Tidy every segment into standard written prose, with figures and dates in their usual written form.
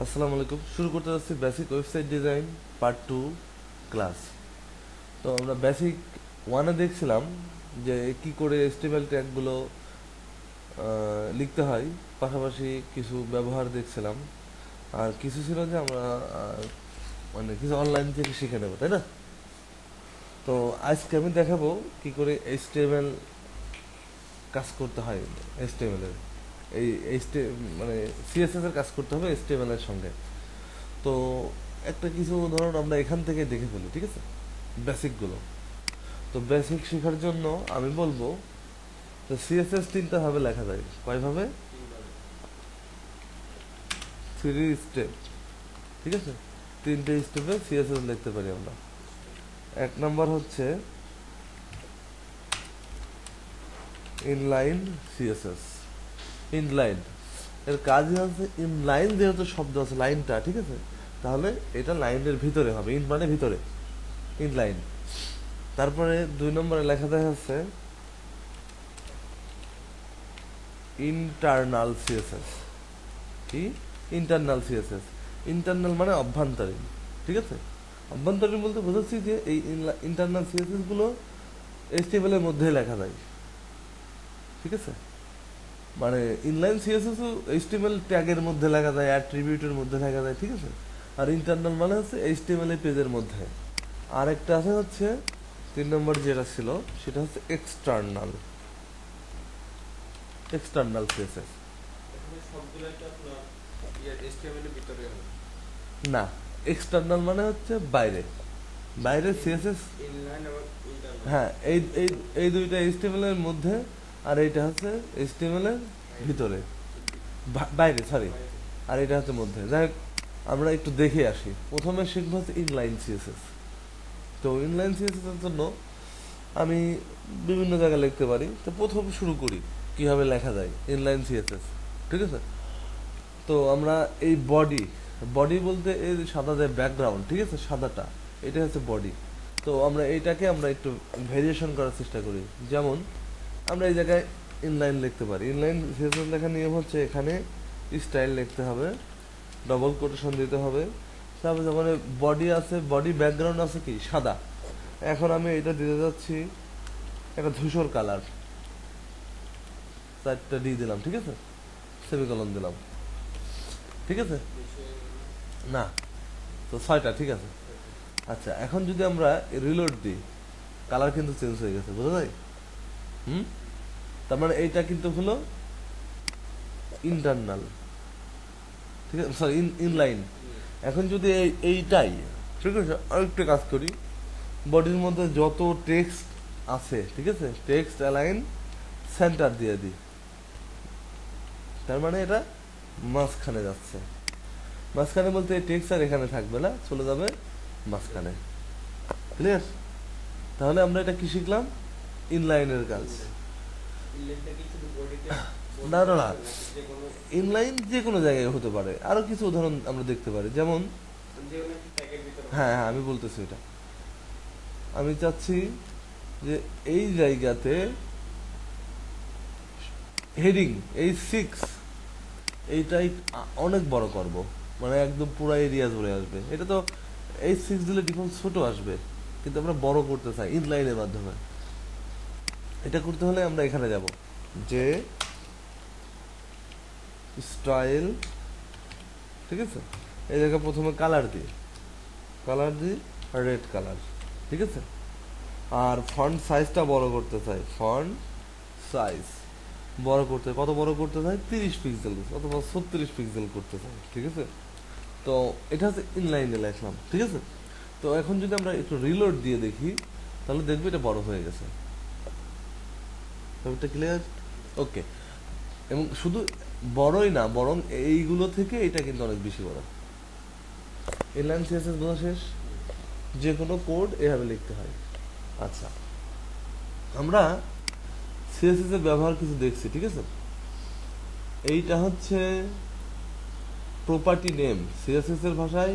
আসসালামু আলাইকুম। শুরু করতে যাচ্ছি basic website design part 2 class. তো আমরা বেসিক ওয়ানে দেখছিলাম যে কি করে এসটিএমএল ট্যাগগুলো লিখতে হয়, পাশাপাশি কিছু ব্যবহার দেখছিলাম, আর কিছু ছিল যে আমরা মানে কিছু অনলাইন থেকে শিখে নেবো, তাই না? তো আজকে আমি দেখাবো কি করে এইচটিএমএল কাজ করতে হয়। এইচটিএমএল এর এই এইচটি মানে সিএসএস এর কাজ করতে হবে এইচটিএমএল এর সঙ্গে। তো একটা কিছু উদাহরণ আমরা এখান থেকে দেখে ফেলি, ঠিক আছে? বেসিকগুলো। তো বেসিক শেখার জন্য আমি বলবো যে সিএসএস তিনটা ভাবে লেখা যায়। কয়ভাবে? 3 স্টেপ, ঠিক আছে? তিনটে স্টেপে সিএসএস লিখতে পারি আমরা। এক নাম্বার হচ্ছে ইনলাইন সিএসএস। ইনলাইন এর কাজই হচ্ছে ইনলাইন, যেহেতু শব্দ আছে লাইনটা, ঠিক আছে, তাহলে এটা লাইনের ভিতরে হবে। ইন মানে ভিতরে, ইনলাইন। তারপরে 2 নম্বরে লেখা দেখা যাচ্ছে ইন্টারনাল সিএসএস। কি? Internal CSS. ইন্টারনাল মানে অভ্যন্তরীণ, ঠিক আছে? অভ্যন্তরীণ বলতে বোঝাচ্ছি যে এই ইন্টারনাল সিএসএস গুলো এইচটিএমএল এর মধ্যে লেখা যায়, ঠিক আছে? মানে ইনলাইন সিএসএস ও এইচটিএমএল ট্যাগের মধ্যে লেখা যায়, অ্যাট্রিবিউটের মধ্যে লেখা যায়, ঠিক আছে? আর ইন্টারনাল মানে হচ্ছে এইচটিএমএল এর পেজের মধ্যে। আর একটা আছে হচ্ছে 3 নম্বর যেটা ছিল, সেটা হচ্ছে এক্সটার্নাল। এক্সটার্নাল সিএসএস না, এক্সটার্নাল মানে হচ্ছে বাইরে, বাইরে সিএসএস। হ্যাঁ, এই এই এই দুইটা এইচটিএমএল এর মধ্যে, আর এইটা হচ্ছে এইচটিএমএল এর ভিতরে, বাইরে, সরি। আর এটা হচ্ছে মধ্যে। যাই হোক, আমরা একটু দেখে আসি। প্রথমে শিখবো হচ্ছে ইনলাইন সিএসএস। তো ইনলাইন সিএসএস এর জন্য আমি বিভিন্ন জায়গায় লিখতে পারি। তো প্রথম শুরু করি কিভাবে লেখা যায় ইনলাইন সিএসএস, ঠিক আছে? তো আমরা এই বডি, বডি বলতে এই সাদা যে ব্যাকগ্রাউন্ড, ঠিক আছে, সাদাটা, এটা হচ্ছে বডি। তো আমরা এইটাকে আমরা একটু ভেরিয়েশন করার চেষ্টা করি। যেমন আমরা এই জায়গায় ইনলাইন লিখতে পারি। ইনলাইন সিএসএস লেখার নিয়ম হচ্ছে এখানে স্টাইল লিখতে হবে, ডবল কোটেশন দিতে হবে। তারপরে যখন বডি আছে, বডি ব্যাকগ্রাউন্ড আছে কি সাদা, এখন আমি এটা দিতে যাচ্ছি একটা ধূসর কালার, 4টা ডি দিলাম, ঠিক আছে, সেমিকলন দিলাম, ঠিক আছে? না, তো 6টা, ঠিক আছে। আচ্ছা, এখন যদি আমরা রিলোড দিই, কালার কিন্তু চেঞ্জ হয়ে গেছে, বোঝা যায়? হুম। তার মানে এইটা কিন্তু হলো ইন্টারনাল, ঠিক আছে, সরি, ইনলাইন। এখন যদি এইটাই, ঠিক আছে, আরেকটা কাজ করি, বডির মধ্যে যত টেক্সট আছে, ঠিক আছে, টেক্সট অ্যালাইন সেন্টার দিয়ে দিই, তার মানে এটা মাঝখানে যাচ্ছে। মাঝখানে বলতে এই টেক্সট আর এখানে থাকবে না, চলে যাবে মাঝখানে। ক্লিয়ার? তাহলে আমরা এটা কি শিখলাম? ইনলাইনের কাজ। না না না, ইনলাইন যে কোনো জায়গায় হতে পারে। আরো কিছু উদাহরণ আমরা দেখতে পারি, যেমন হ্যাঁ হ্যাঁ, আমি বলতেছি এটা। আমি চাচ্ছি যে এই জায়গাতে হেডিং এই 6, এইটাই অনেক বড় করব, মানে একদম পুরো এরিয়া জুড়ে আসবে। এটা তো এই 6 দিলে ডিফল্ট ছোট আসবে, কিন্তু আমরা বড় করতে চাই ইনলাইনের মাধ্যমে। এটা করতে হলে আমরা এখানে যাব, যে স্টাইল, ঠিক আছে, এই জায়গায় প্রথমে কালার দিই, কালার দিই রেড কালার, ঠিক আছে। আর ফন্ট সাইজটা বড় করতে চাই, ফন্ট সাইজ বড় করতে, কত বড় করতে চাই? 30 পিক্সেল অথবা 36 পিক্সেল করতে চাই, ঠিক আছে। তো এটা হচ্ছে ইনলাইনে লিখলাম, ঠিক আছে। তো এখন যদি আমরা একটু রিলোড দিয়ে দেখি, তাহলে দেখবো এটা বড় হয়ে গেছে। ব্যাপারটা ক্লিয়ার? ওকে। এবং শুধু বড়ই না, বরং এইগুলো থেকে এটা কিন্তু অনেক বেশি বড়। ইনলাইন সিএসএস বোঝা শেষ। যে কোনো কোড এভাবে লিখতে হয়। আচ্ছা, আমরা সিএসএস এর ব্যবহার কিছু দেখছি, ঠিক আছে। এইটা হচ্ছে প্রপার্টি নেম সিএসএস এর ভাষায়।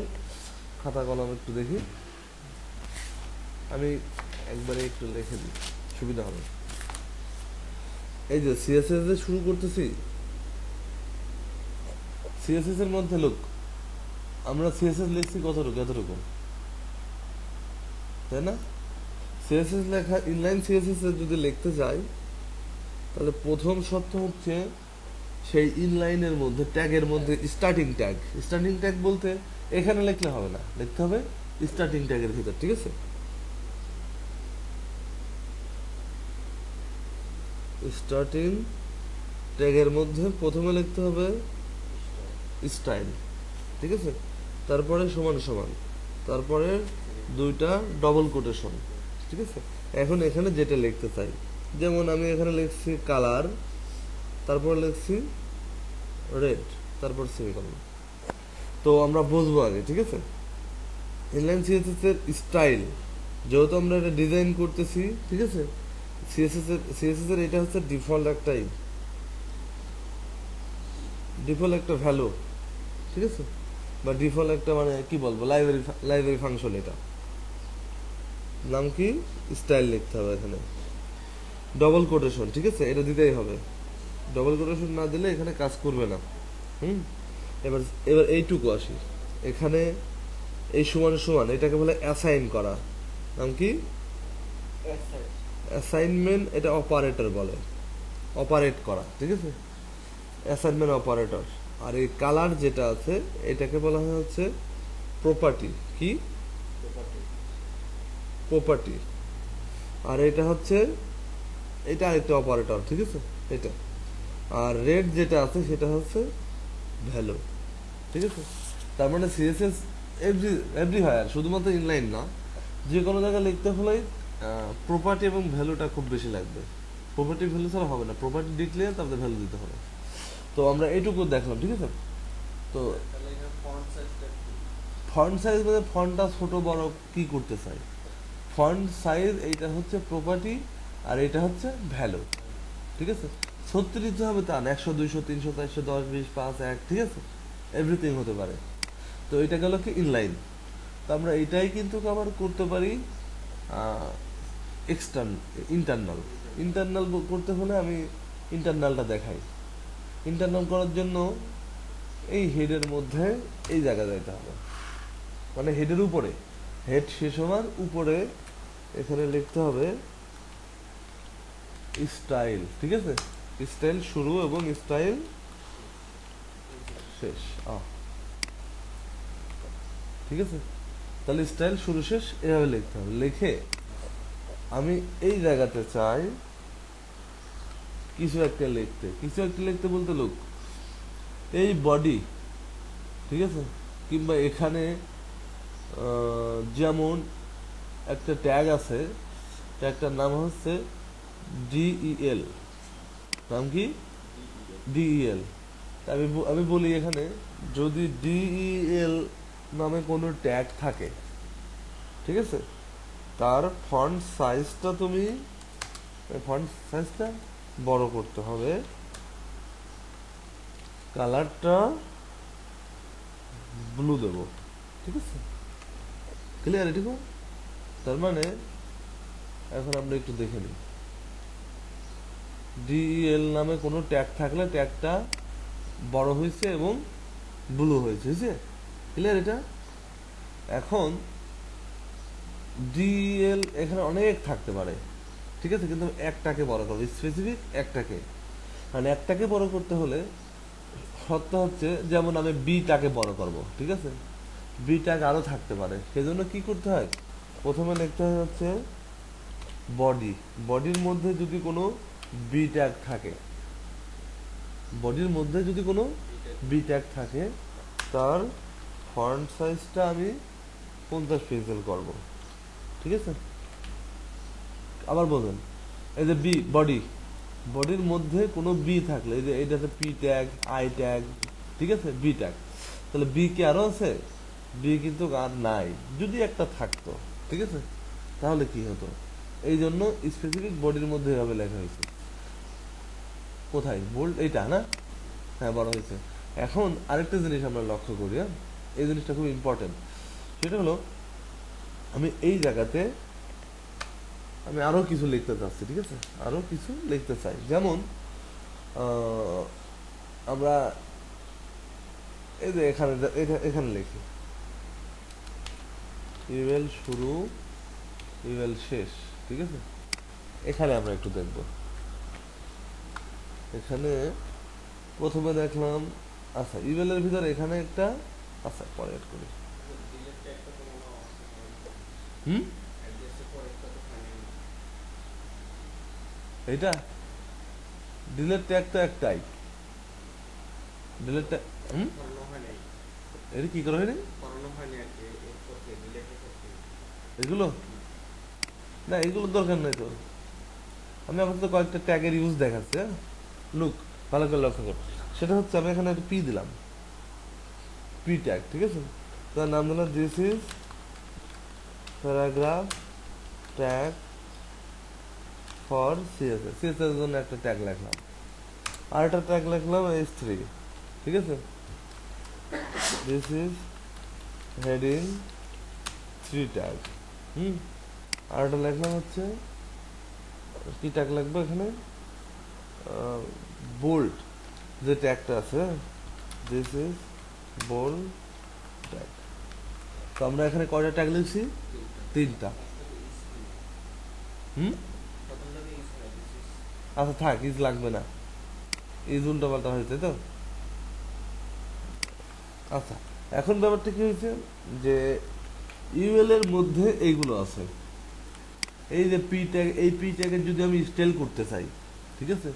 খাতা কলম একটু দেখি, আমি একবারে একটু লিখে দিই, সুবিধা হবে। এই যে সিএসএস এ শুরু করতেছি, সিএসএস এর মধ্যে লোক আমরা সিএসএস লিখছি কতটুকু, এতটুকু, তাই না? সিএসএস লেখা, ইনলাইন সিএসএস যদি লিখতে যাই, তাহলে প্রথম শর্ত হচ্ছে সেই ইনলাইনের মধ্যে, ট্যাগের মধ্যে স্টার্টিং ট্যাগ। স্টার্টিং ট্যাগ বলতে এখানে লিখলে হবে না, লিখতে হবে স্টার্টিং ট্যাগের ভিতর, ঠিক আছে? স্টার্টিং ট্যাগের মধ্যে প্রথমে লিখতে হবে স্টাইল, ঠিক আছে? তারপরে সমান সমান, তারপরে দুইটা ডবল কোটেশন, ঠিক আছে? এখন এখানে যেটা লিখতে চাই, যেমন আমি এখানে লিখছি কালার, তারপর লিখছি রেড, তারপর সেমিকোলন। তো আমরা বুঝবো আগে, ঠিক আছে? ইনলাইন সিএসএস এর স্টাইল, যেহেতু আমরা এটা ডিজাইন করতেছি, ঠিক আছে? সিএসএস এর এটা হচ্ছে ডিফল্ট একটা ভ্যালু, ঠিক আছে? বা ডিফল্ট একটা, মানে কি বলবো, লাইব্রেরি ফাংশন। এটা নাম কি? স্টাইল লিখতে হবে এখানে, ডবল কোটেশন, ঠিক আছে? এটা দিতেই হবে, ডবল কোটেশন না দিলে এখানে কাজ করবে না। এবার এবার এইটুকু আসি, এখানে এই সমান সমান এটাকে বলে অ্যাসাইন করা। নাম কি? অ্যাসাইনমেন্ট। এটা অপারেটর বলে, অপারেট করা, ঠিক আছে? Assignment operator. আর এই কালার যেটা আছে এটাকে বলা হয় হচ্ছে প্রপার্টি। কি? প্রপার্টি। আর এটা হচ্ছে, এটা আরেকটা অপারেটর, ঠিক আছে? এটা। আর রেড যেটা আছে সেটা হচ্ছে ভ্যালু, ঠিক আছে? তার মানে সিএসএস এভরিহোয়ার, শুধুমাত্র ইনলাইন না, যে কোনো জায়গায় লিখতে হলে প্রপার্টি এবং ভ্যালুটা খুব বেশি লাগবে। প্রপার্টি ভ্যালু ছাড়া হবে না, প্রপার্টি ডিক্লেয়ার তারপরে ভ্যালু দিতে হবে। তো আমরা এইটুকু দেখলাম, ঠিক আছে? তো ফন্ট সাইজ মানে ফন্টটা ছোট বড় কি করতে চাই। ফন্ট সাইজ এইটা হচ্ছে প্রপার্টি, আর এটা হচ্ছে ভ্যালু, ঠিক আছে? 36 হবে তা না, 100, 200, 300, 400, 10, 20, 5, 1, ঠিক আছে? এভরিথিং হতে পারে। তো এটা গেল কি ইনলাইন। তো আমরা এটাই কিন্তু কভার করতে পারি ইন্টারনাল। ইন্টারনাল করতে হলে আমি ইন্টারনালটা দেখাই। ইন্টারনাল করার জন্য এই হেডের মধ্যে এই জায়গা যাইতে হবে, মানে হেডের উপরে, হেড শেষ হওয়ার উপরে এখানে লিখতে হবে স্টাইল, ঠিক আছে? স্টাইল শুরু এবং স্টাইল শেষ, ঠিক আছে? তাহলে স্টাইল শুরু শেষ এভাবে লিখতে হবে। লিখে আমি এই জায়গাতে চাই কিছু একটা লিখতে বলতে লোক এই বডি, ঠিক আছে? কিংবা এখানে যেমন একটা ট্যাগ আছে, ট্যাগটার নাম হচ্ছে ডিইএল। নাম কি? ডিইএল। আমি বলি এখানে যদি ডিইএল নামে কোনো ট্যাগ থাকে, ঠিক আছে, তার ফন্ট সাইজটা বড় করতে হবে, কালারটা ব্লু দেব, ঠিক আছে? ক্লিয়ার এটুকু? তার মানে এখন আমরা একটু দেখে নিই, ডিএল নামে কোনো ট্যাগ থাকলে ট্যাগটা বড় হয়েছে এবং ব্লু হয়েছে, ক্লিয়ার এটা? এখন ডিএল এখানে অনেক থাকতে পারে, ঠিক আছে, কিন্তু একটাকে বড় করবো, স্পেসিফিক একটাকে। মানে একটাকে বড় করতে হলে সত্য হচ্ছে, যেমন আমি বিটাকে বড় করব, ঠিক আছে? বি ট্যাগ আরো থাকতে পারে, সেজন্য কি করতে হয়? প্রথমে লিখতে হয় হচ্ছে বডি। বডির মধ্যে যদি কোনো বি ট্যাগ থাকে, তার ফন্ট সাইজটা আমি 50 পিক্সেল করব, ঠিক আছে? আবার বলেন, এই যে বডির মধ্যে কোনো বি থাকলে, এই যে এইটাতে পি ট্যাগ, আই ট্যাগ, ঠিক আছে, বি ট্যাগ, তাহলে বি কি আরো আছে? বি কিন্তু আর নাই। যদি একটা থাকতো, ঠিক আছে, তাহলে কি হতো? এই জন্য স্পেসিফিক বডির মধ্যে এভাবে লেখা হয়েছে। কোথায় বোল্ড? এইটা না? হ্যাঁ, বড় হয়েছে। এখন আরেকটা জিনিস আমরা লক্ষ্য করি, এই জিনিসটা খুব ইম্পর্টেন্ট। সেটা হলো, আমি এই জায়গাতে আমি আরো কিছু লিখতে চাচ্ছি, ঠিক আছে? আরো কিছু লিখতে চাই, যেমন আমরা এই যে এখানে এখানে লিখি ইউএল শুরু ইউএল শেষ, ঠিক আছে। এখানে আমরা একটু দেখব। এখানে প্রথমে দেখলাম, আচ্ছা ইউএল এর ভিতরে এখানে একটা, আচ্ছা পরে অ্যাড করি। এইটা ডিলেট ট্যাগ তো একটাই, ডিলেট ট্যাগ এটা কি করা হয়নি এগুলো, না এগুলোর দরকার নেই তো। আমি আপাতত কয়েকটা ট্যাগের ইউজ দেখাচ্ছি। হ্যাঁ লুক, ভালো করে লক্ষ্য কর। সেটা হচ্ছে আমি এখানে একটা পি দিলাম, পি ট্যাগ, ঠিক আছে। তার নাম দিলাম this is paragraph tag for CSS, CSS এর জন্য একটা ট্যাগ লিখলাম, আর একটা ট্যাগ লিখলাম H3, ঠিক আছে। This is heading 3 tag. আর একটা লিখলাম হচ্ছে কি ট্যাগ লাগবে এখানে, বোল্ড যে ট্যাগটা আছে, দিস ইজ বোল্ড ট্যাগ। তো আমরা এখানে কয়টা ট্যাগ লিখছি, 3টা। আচ্ছা থাক, ইজ লাগবে না, ইজ উল্টা পাল্টা হয়েছে তো। আচ্ছা এখন ব্যাপারটা কি হয়েছে যে ইউএল এর মধ্যে এইগুলো আছে, এই যে পি ট্যাগ, এই পি ট্যাগের যদি আমি স্টাইল করতে চাই, ঠিক আছে,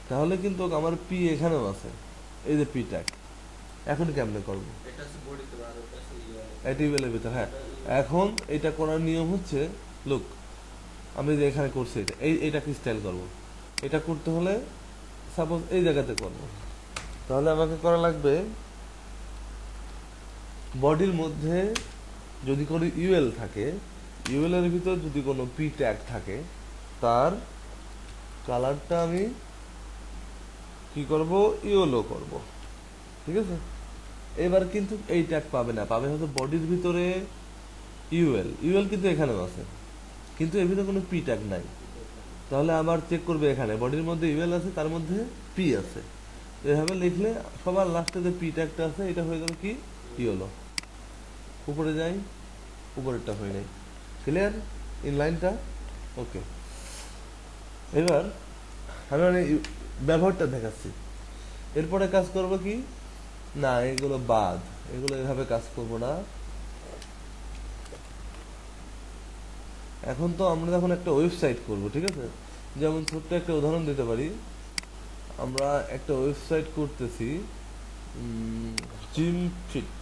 তাহলে কিন্তু আমার পি এখানেও আছে, এই যে পি ট্যাগ। এখন কেমনে করবো, এটা ইউএল এর ভিতর। হ্যাঁ এখন এটা করার নিয়ম হচ্ছে, লুক আমি যে এখানে করছি এটা, এইটাকে স্টাইল করব। এটা করতে হলে সাপোজ এই জায়গাতে করব, তাহলে আমাকে করা লাগবে বডির মধ্যে যদি কোনো ইউএল থাকে, ইউএল এর ভিতর যদি কোনো পি ট্যাগ থাকে, তার কালারটা আমি কি করব, ইয়েলো করব, ঠিক আছে। এবার কিন্তু এই ট্যাগ পাবে না, পাবে হয়তো বডির ভিতরে ইউএল, ইউএল কিন্তু এখানেও আছে, কিন্তু এর ভিতরে কোনো পি ট্যাগ নাই। তাহলে আবার চেক করবে, এখানে বডির মধ্যে ইউএল আছে, তার মধ্যে পি আছে, এভাবে লিখলে সবার লাস্টে যে পি ট্যাগটা আছে এটা হয়ে যাবে কি, ইয়েলো। উপরে যাই, উপরেরটা হয়ে নাই, ক্লিয়ার ইন লাইনটা, ওকে। এবার আমি মানে ব্যবহারটা দেখাচ্ছি, এরপরে কাজ করব কি না, এগুলো বাদ, এগুলো এভাবে কাজ করব না। এখন তো আমরা যখন একটা ওয়েবসাইট করব, ঠিক আছে, যেমন ছোট্ট একটা উদাহরণ দিতে পারি, আমরা একটা ওয়েবসাইট করতেছি জিম ফিট,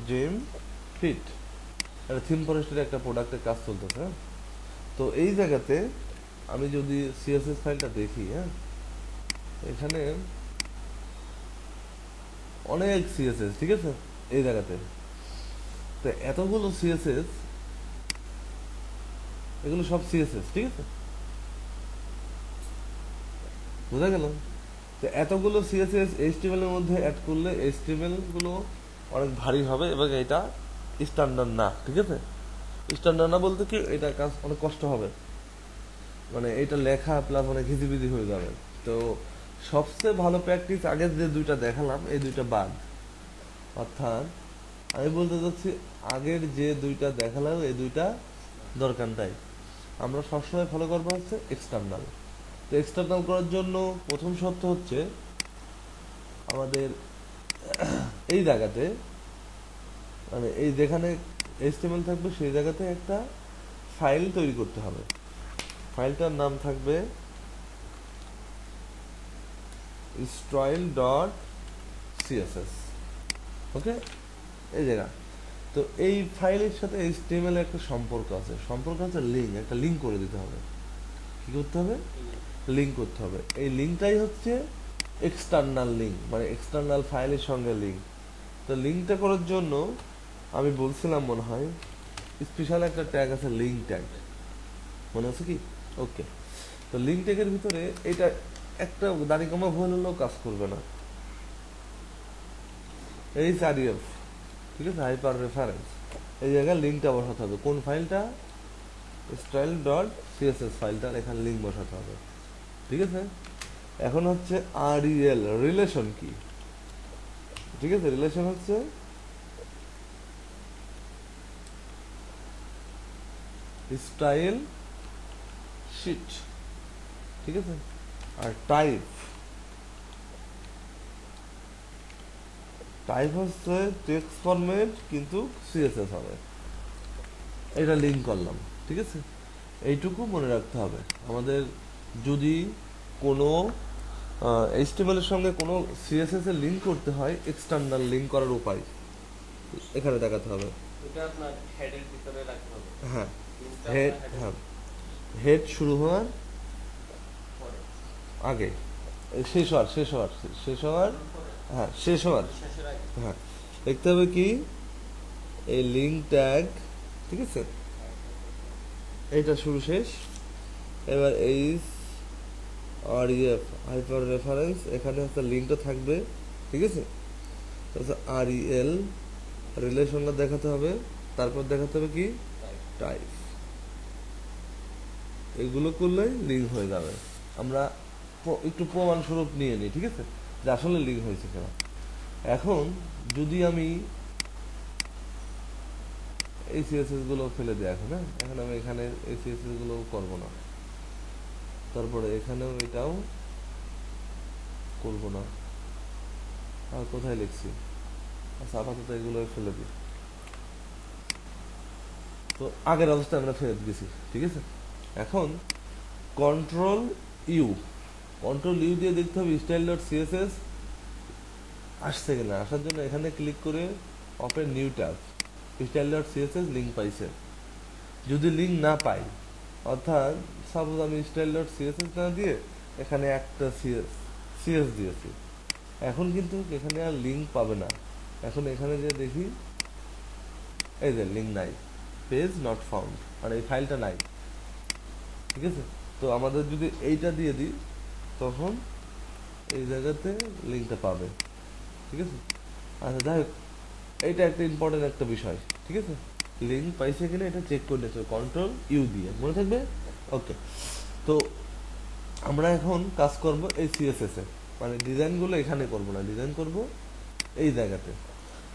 জিম ফিট একটা থিম ফরেস্টের একটা প্রোডাক্টের কাজ চলতেছে। হ্যাঁ তো এই জায়গাতে আমি যদি সিএসএস ফাইলটা দেখি, হ্যাঁ এখানে অনেক সিএসএস, ঠিক আছে, এই জায়গাতে। তো এতগুলো সিএসএস, এগুলো সব সিএসএস, ঠিক আছে, বোঝা গেল। তো এতগুলো সিএসএস এইচটিএমএল এর মধ্যে অ্যাড করলে এইচটিএমএল গুলো অনেক ভারী হবে এবং এটা স্ট্যান্ডার্ড না, ঠিক আছে। স্ট্যান্ডার্ড না বলতে কি, এটা কাজ অনেক কষ্ট হবে, মানে এটা লেখা প্লাস অনেক হিজিবিজি হয়ে যাবে। তো সবচেয়ে ভালো প্র্যাকটিস আগের যে দুইটা দেখালাম, এই দুইটা বাদ, অর্থাৎ আমি বলতে চাচ্ছি আগের যে দুইটা দেখালাম এই দুইটা দরকার নাই, আমরা সবসময় ফলো করবো হচ্ছে এক্সটার্নাল। তো এক্সটার্নাল করার জন্য প্রথম শর্ত হচ্ছে আমাদের এই জায়গাতে, মানে এই যেখানে এইচটিএমএল থাকবে সেই জায়গাতে একটা ফাইল তৈরি করতে হবে, ফাইলটার নাম থাকবে style.css, ওকে, এই জায়গা। তো এই ফাইলের সাথে এইচটিএমএল একটা সম্পর্ক আছে, সম্পর্ক আছে লিঙ্ক, একটা লিঙ্ক করে দিতে হবে। কি করতে হবে, লিঙ্ক করতে হবে। এই লিঙ্কটাই হচ্ছে এক্সটার্নাল লিঙ্ক, মানে এক্সটার্নাল ফাইলের সঙ্গে লিঙ্ক। তো লিঙ্কটা করার জন্য আমি বলছিলাম মনে হয় স্পেশাল একটা ট্যাগ আছে, লিঙ্ক ট্যাগ, মনে আছে কি, ওকে। তো লিঙ্ক ট্যাগের ভিতরে এটা একটা দাড়ি কমা ভুল হলেও কাজ করবে না, HREF, ঠিক আছে, হাইপার রেফারেন্স, এই জায়গায় লিঙ্কটা বসাতে হবে। কোন ফাইলটা, style.css ফাইলটার এখানে লিঙ্ক বসাতে হবে, ঠিক আছে। এখন হচ্ছে REL, রিলেশন কি, ঠিক আছে, রিলেশন হচ্ছে স্টাইল শিট, ঠিক আছে। আর টাইপ টাইপ হচ্ছে টেক্সট ফরম্যাট কিন্তু সিএসএস হবে, এটা লিঙ্ক করলাম, ঠিক আছে। এইটুকু মনে রাখতে হবে আমাদের। যদি কোনো এইচটিএমএল এর সঙ্গে কোনো সিএসএস এর লিঙ্ক করতে হয়, এক্সটার্নাল লিঙ্ক করার উপায় এখানে দেখাতে হবে। এটা আপনার হেডের ভিতরে রাখতে হবে। হ্যাঁ, হেড, হ্যাঁ, হেড শুরু হওয়ার আগে, শেষ হওয়ার হ্যাঁ, শেষ হওয়ার, হ্যাঁ, দেখতে হবে কি এই লিঙ্ক ট্যাগ, ঠিক আছে, এইটা শুরু শেষ। এবার H R EF hyper reference, এখানে একটা লিঙ্কটা থাকবে, ঠিক আছে। তারপর আর ইএল রিলেশনটা দেখাতে হবে, তারপর দেখাতে হবে কি টাইপ। এগুলো করলেই লিঙ্ক হয়ে যাবে। আমরা একটু প্রমাণস্বরূপ নিয়ে নিই, ঠিক আছে, যে আসলে লিঙ্ক হয়েছে কিনা। এখন যদি আমি এই সিএসএস গুলো ফেলে দিই এখন, হ্যাঁ, এখন আমি এখানে এই সিএসএস গুলো করবো না, তারপরে এখানেও এটাও করবো না। আর কোথায় লিখছি, আচ্ছা আপাতত এগুলো ফেলে দিই। তো আগের অবস্থায় আমরা ফেরত গেছি, ঠিক আছে। এখন কন্ট্রোল ইউ দিয়ে দেখতে হবে স্টাইল ডট সিএসএস আসছে কিনা। আসার জন্য এখানে ক্লিক করে open new tab, style dot CSS link পাইছে। যদি লিঙ্ক না পাই, অর্থাৎ সাপোজ আমি স্টাইল ডট সিএসএস না দিয়ে এখানে একটা সিএস দিয়েছি, এখন কিন্তু এখানে আর লিঙ্ক পাবে না। এখন এখানে যে দেখি এই যে লিঙ্ক নাই, পেজ নট ফাউন্ড, মানে এই ফাইলটা নাই, ঠিক আছে। তো আমাদের যদি এইটা দিয়ে দিই, তখন এই জায়গাতে লিঙ্কটা পাবে, ঠিক আছে। আচ্ছা যাই হোক, এইটা একটা ইম্পর্টেন্ট একটা বিষয়, ঠিক আছে। লিঙ্ক পাইছে কিনা এটা চেক করে নিতে হবে কন্ট্রোল ইউ দিয়ে, মনে থাকবে। ওকে, তো আমরা এখন কাজ করব এই সিএসএস এ, মানে ডিজাইনগুলো এখানে করব না, ডিজাইন করব এই জায়গাতে।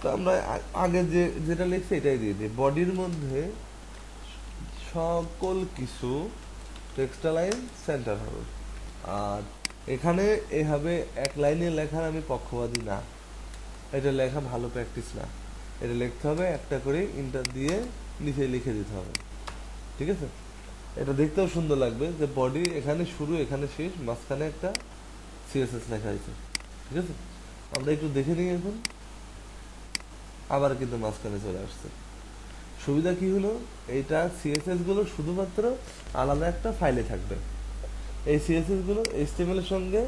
তো আমরা আগে যেটা লিখছি এটাই দিয়ে দিই, বডির মধ্যে সকল কিছু টেক্সটালাইন সেন্টার হবে। আর এখানে এভাবে এক লাইনে লেখার আমি পক্ষপাতী না, এটা লেখা ভালো প্র্যাকটিস না। এটা লিখতে হবে একটা করে ইন্টার দিয়ে নিচে লিখে দিতে হবে, ঠিক আছে। এটা দেখতেও সুন্দর লাগবে যে বডি এখানে শুরু এখানে শেষ, মাঝখানে একটা সিএসএস লেখা হয়েছে, ঠিক আছে। আমরা একটু দেখে নিই এখন, আবার কিন্তু মাঝখানে চলে আসছে। সুবিধা কি হলো, এইটা সিএসএস গুলো শুধুমাত্র আলাদা একটা ফাইলে থাকবে। এই সিএসএস গুলো এইচটিএমএল এর সঙ্গে,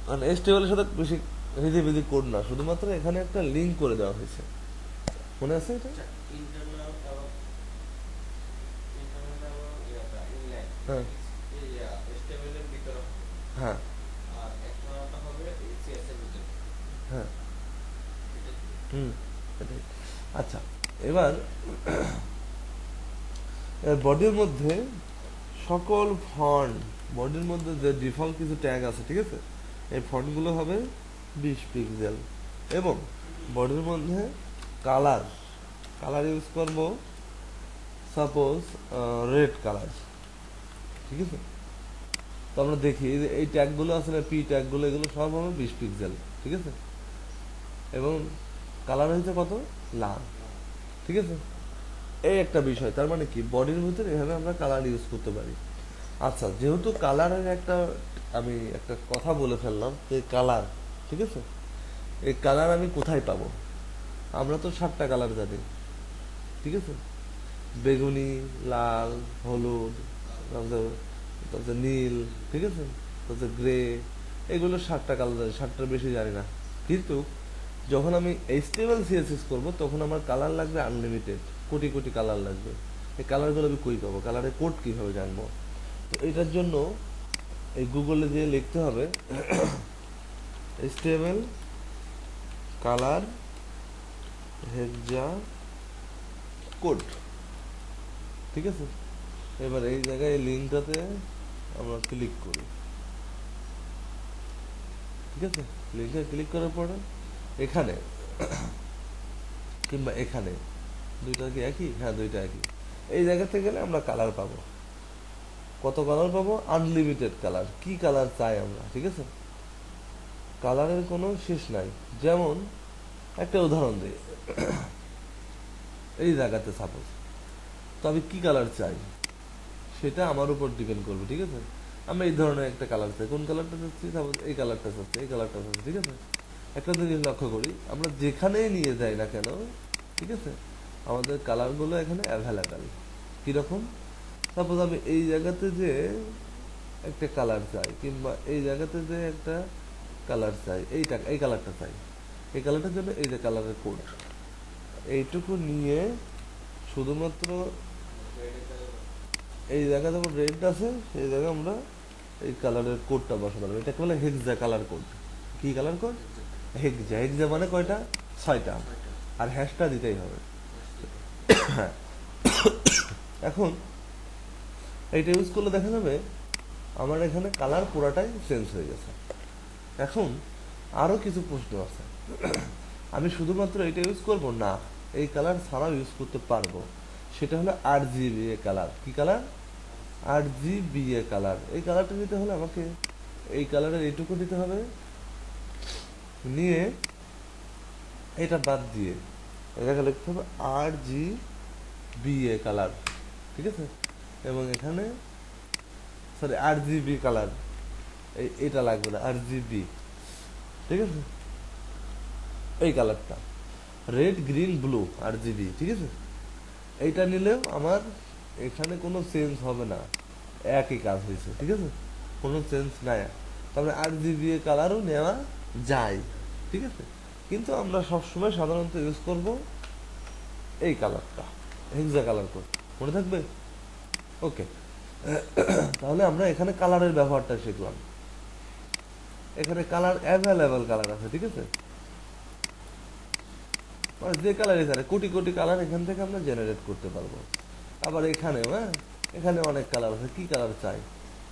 মানে এইচটিএমএল এর সাথে বেশি হিজিবিজি কোড না, শুধুমাত্র এখানে একটা লিঙ্ক করে দেওয়া হয়েছে, মনে আছে এটা? হ্যাঁ হ্যাঁ হ্যাঁ, এটাই। আচ্ছা, এবার বডির মধ্যে সকল ফন্ট, বডির মধ্যে যে ডিফল্ট কিছু ট্যাগ আছে, ঠিক আছে, এই ফন্টগুলো হবে 20 পিক্সেল। এবং বডির মধ্যে কালার ইউজ করব সাপোজ রেড কালার, ঠিক আছে। তো আমরা দেখি এই ট্যাগগুলো আছে না, পি ট্যাগগুলো, এগুলো সব হবে 20 পিক্সেল, ঠিক আছে। এবং কালার হয়েছে কত, লাল, ঠিক আছে। এই একটা বিষয়, তার মানে কি বডির ভিতরে এভাবে আমরা কালার ইউজ করতে পারি। আচ্ছা, যেহেতু কালারের আমি একটা কথা বলে ফেললাম, যে কালার, ঠিক আছে, এই কালার আমি কোথায় পাবো? আমরা তো 7টা কালার জানি, ঠিক আছে, বেগুনি, লাল, হলুদ, তারপরে নীল, ঠিক আছে, তারপরে গ্রে, এগুলো 7টা কালার জানি, 7টার বেশি জানি না। কিন্তু যখন আমি এইচটিএমএল সিএসএস করব, তখন আমার কালার লাগবে আনলিমিটেড, কোটি কোটি কালার লাগবে। এই কালারগুলো আমি কই পাবো, কালারের কোড কিভাবে জানবো? তো এটার জন্য এই গুগলে যেয়ে লিখতে হবে এইচটিএমএল কালার হেক্সা কোড, ঠিক আছে। এবার এই জায়গায় লিঙ্কটাতে আমরা ক্লিক করি, ঠিক আছে। লিঙ্কে ক্লিক করার পরে এখানে কিংবা এখানে দুইটা কি একই? হ্যাঁ, দুইটা একই। এই জায়গাতে গেলে আমরা কালার পাবো। কত কালার পাবো? Unlimited colour. কি কালার চাই আমরা, ঠিক আছে? কালারের কোনো শেষ নাই। যেমন একটা উদাহরণ দিই, এই জায়গাতে সাপোজ তো আমি কি কালার চাই সেটা আমার উপর ডিপেন্ড করবে, ঠিক আছে? আমরা এই ধরনের একটা কালার চাই। কোন কালারটা চাচ্ছি? সাপোজ এই কালারটা চাচ্ছি, এই কালারটা চাচ্ছি, ঠিক আছে? একটা জিনিস লক্ষ্য করি, আমরা যেখানেই নিয়ে যাই না কেন, ঠিক আছে, আমাদের কালারগুলো এখানে অ্যাভেলেবেল। কিরকম? সাপোজ আমি এই জায়গাতে যে একটা কালার চাই, কিংবা এই জায়গাতে যে একটা কালার চাই, এই কালারটা চাই, এই কালারটার জন্য এই যে কালারের কোড, এইটুকু নিয়ে শুধুমাত্র এই জায়গায় যেমন রেড আছে সেই জায়গায় আমরা এই কালারের কোডটা বসাতে পারবো। এটাকে বলে হেক্সা কালার কোড। কি কালার কোড? হেক্সা। হেক্সা মানে কয়টা? 6টা। আর হ্যাশটা দিতেই হবে। হ্যাঁ, এখন এইটা ইউজ করলে দেখা যাবে আমার এখানে কালার পুরাটাই চেঞ্জ হয়ে গেছে। এখন আরো কিছু প্রশ্ন আছে। আমি শুধুমাত্র এটা ইউজ করব না, এই কালার ছাড়াও ইউজ করতে পারবো। সেটা হলো RGBA কালার। কি কালার? RGBA colour. এই কালারটা নিতে হলে আমাকে এই কালারের এইটুকু নিতে হবে, নিয়ে এটা বাদ দিয়ে এটাকে লিখতে হবে RGBA কালার, ঠিক আছে? এবং এখানে সরি RGB কালার, এটা লাগবে না, RGB, ঠিক আছে? এই কালারটা রেড গ্রিন ব্লু RGB, ঠিক আছে? এইটা নিলেও আমার এখানে কোনো চেঞ্জ হবে না, একই কাজ হয়েছে, ঠিক আছে? কোনো চেঞ্জ নাই। তারপরে RGBA কালারও নেওয়া যায়, ঠিক আছে? কিন্তু আমরা সবসময় সাধারণত ইউজ করব এই কালারটা, হেক্সা কালার কোড। মনে থাকবে? ওকে। তাহলে আমরা এখানে কালারের ব্যবহারটা শিখলাম। এখানে কালার অ্যাভেলেবেল কালার আছে, ঠিক আছে? মানে যে কালারই চাই, কোটি কোটি কালার এখান থেকে আমরা জেনারেট করতে পারবো। আবার এখানেও, হ্যাঁ, এখানে অনেক কালার আছে। কি কালার চাই?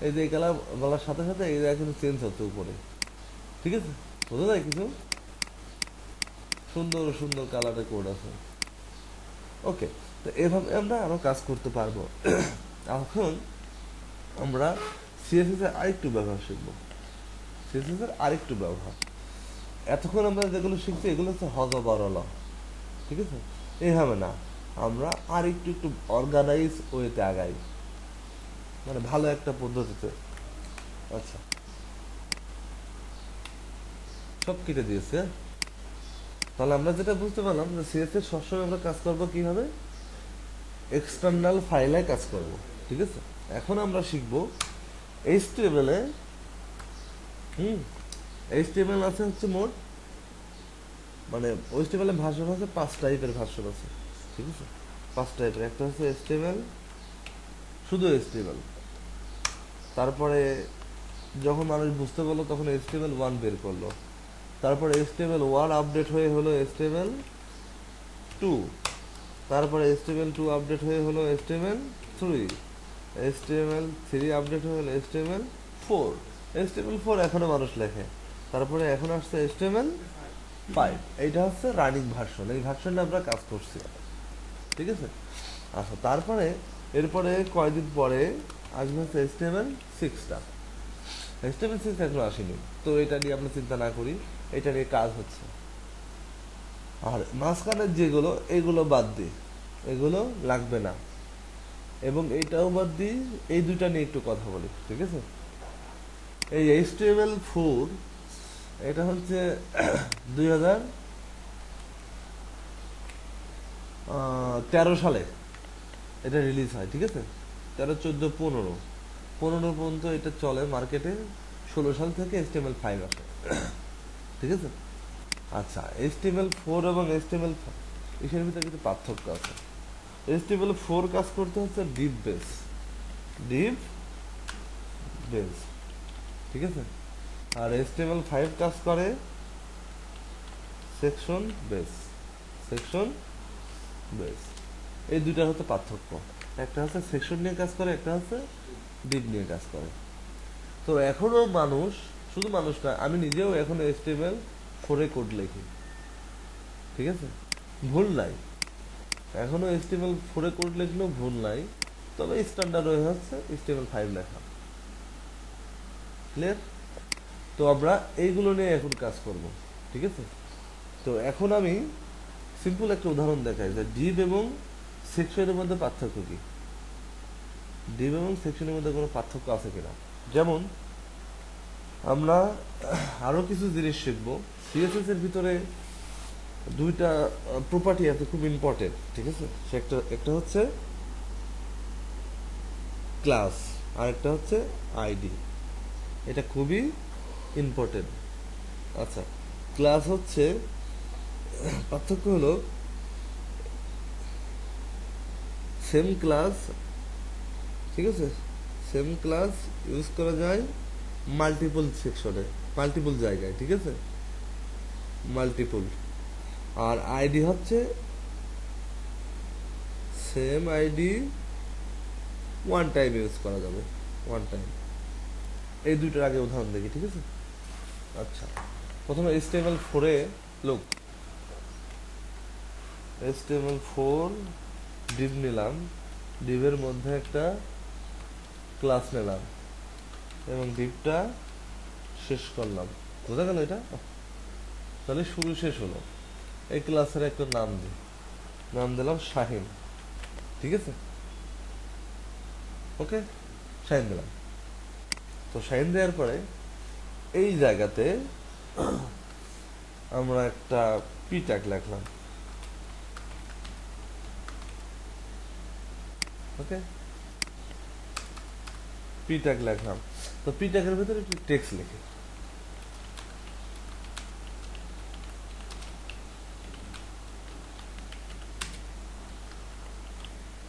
এই যে এই কালার বলার সাথে সাথে এই জায়গায় কিন্তু চেঞ্জ হচ্ছে উপরে, ঠিক আছে? বোঝা যায় কিছু? সুন্দর সুন্দর কালারের কোড আছে। ওকে, তো এভাবে আমরা আরো কাজ করতে পারবো। এখন আমরা সিএসএস এর আরেকটু ব্যবহার শিখবো। সিএসএস এর আরেকটু ব্যবহার, এতক্ষণ আমরা যেগুলো শিখছি এগুলো হচ্ছে হজবরল, ঠিক আছে? এইভাবে না, আমরা আর একটু একটু অর্গানাইজ ওয়েতে আগাই, মানে ভালো একটা পদ্ধতিতে। আচ্ছা, সব কেটে দিয়েছে। তাহলে আমরা যেটা বুঝতে পারলাম যে সিএসএস সবসময় আমরা কাজ করবো কিভাবে? এক্সটার্নাল ফাইলে কাজ করব, ঠিক আছে? এখন আমরা শিখবো HTML এ। HTML আছে হচ্ছে মোট, মানে HTML এর ভার্সন আছে 5 টাইপের ভার্সন আছে, ঠিক আছে? 5 টাইপের। একটা হচ্ছে HTML, শুধু HTML। তারপরে যখন মানুষ বুঝতে পারলো তখন HTML1 বের করলো। তারপরে HTML1 আপডেট হয়ে হলো HTML2। তারপরে HTML2 আপডেট হয়ে হলো HTML3। HTML3 আপডেট হয়ে হলো HTML4। HTML4 এখনো মানুষ লেখে। তারপরে এখন আসছে HTML5। এইটা হচ্ছে রানিং ভার্সন। এই ভার্সনটা আমরা কাজ করছি, ঠিক আছে? আচ্ছা, তারপরে এরপরে কয়েকদিন পরে আসবে হচ্ছে HTML6টা। HTML6 এখনো আসেনি, তো এটা নিয়ে আমরা চিন্তা না করি, এটা নিয়ে কাজ হচ্ছে। আর মাঝখানের যেগুলো, এগুলো বাদ দিই, এগুলো লাগবে না। এবং এইটাও বাদ দিই, এই দুইটা নিয়ে একটু কথা বলি, ঠিক আছে? এই HTML4 এটা হচ্ছে 2013 সালে এটা রিলিজ হয়, ঠিক আছে? 13, 14, 15 পর্যন্ত এটা চলে মার্কেটে। 16 সাল থেকে HTML5 আসে, ঠিক আছে? আচ্ছা, HTML4 এবং HTML5 এর ভিতরে কিছু পার্থক্য আছে। HTML4 কাজ করতে হচ্ছে ডিপ বেস, ঠিক আছে? আর HTML5 কাজ করে সেকশন বেস। এই দুইটা হচ্ছে পার্থক্য। একটা হচ্ছে সেকশন নিয়ে কাজ করে, একটা হচ্ছে ডিপ নিয়ে কাজ করে। তো এখনো মানুষ, শুধু মানুষ না, আমি নিজেও এখন HTML4 কোড লিখি, ঠিক আছে, ভুল নাই, এখনো HTML4 কোড লিখলেও ভুল নাই, তবে স্ট্যান্ডার্ড ওয়ে হচ্ছে HTML5 লেখা। ক্লিয়ার? তো আমরা এইগুলো নিয়ে এখন কাজ করব, ঠিক আছে। তো এখন আমি সিম্পল একটা উদাহরণ দেখাই যে ডিভ এবং সেকশনের মধ্যে পার্থক্য কি, ডিভ এবং সেকশনের মধ্যে কোনো পার্থক্য আছে কিনা। যেমন আমরা আরো কিছু জিনিস শিখব। সিএসএস এর ভিতরে দুইটা প্রপার্টি আছে খুব ইম্পর্টেন্ট, ঠিক আছে। একটা হচ্ছে ক্লাস আর একটা হচ্ছে আইডি, এটা খুবই ইম্পর্টেন্ট। আচ্ছা, ক্লাস হচ্ছে পার্থক্য হলো সেম ক্লাস, ঠিক আছে, সেম ক্লাস ইউজ করা যায় মাল্টিপল সেকশনে, মাল্টিপল জায়গায়, ঠিক আছে, মাল্টিপল। আর আইডি হচ্ছে same ID one time use করা যাবে, ওয়ান টাইম। এই দুইটার আগে উদাহরণ দেখি, ঠিক আছে। আচ্ছা, প্রথমে HTML4 এ লোক HTML4 ডিভ নিলাম, ডিভের মধ্যে একটা ক্লাস নিলাম এবং ডিভটা শেষ করলাম। বোঝা গেল এটা? তাহলে শুরু শেষ হলো। এই ক্লাসের একটা নাম দিই, নাম দিলাম শাহিন, ঠিক আছে। ওকে, শাহিন দিলাম। তো শাহিন দেওয়ার পরে এই জায়গাতে আমরা একটা পি ট্যাগ লিখলাম, ওকে, পি ট্যাগ লিখলাম। তো পি ট্যাগের ভিতরে একটু টেক্সট লিখি,